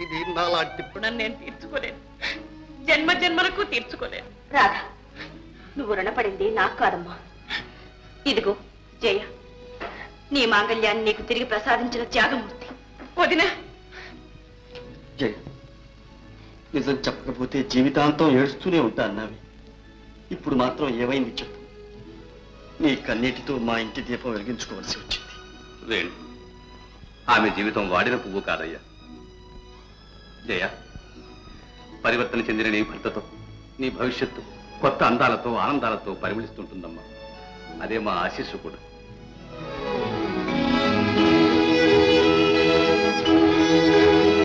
ఇది నాలాంటి నేను తీర్చుకోలేను, జన్మ జన్మలకు తీర్చుకోలేను. రాధా, నువ్వు రుణపడింది నాకు కాదమ్మా. ఇదిగో జయ, నీ మాంగళ్యాన్ని నీకు తిరిగి ప్రసాదించిన త్యాగమూర్తి. వదినా, జయ, నిజం చెప్పకపోతే జీవితాంతం ఏడుస్తూనే ఉంటా అన్నావి. ఇప్పుడు మాత్రం ఏమైంది చెప్పు. నీ కన్నీటితో మా ఇంటి దీపం వెలిగించుకోవాల్సి వచ్చింది. వేణు, ఆమె జీవితం వాడిన పువ్వు కాదయ్యా. జయ, పరివర్తన చెందిన నీ భర్తతో నీ భవిష్యత్తు కొత్త అందాలతో ఆనందాలతో పరిమళిస్తుంటుందమ్మా. అదే మా ఆశీస్సు కూడా.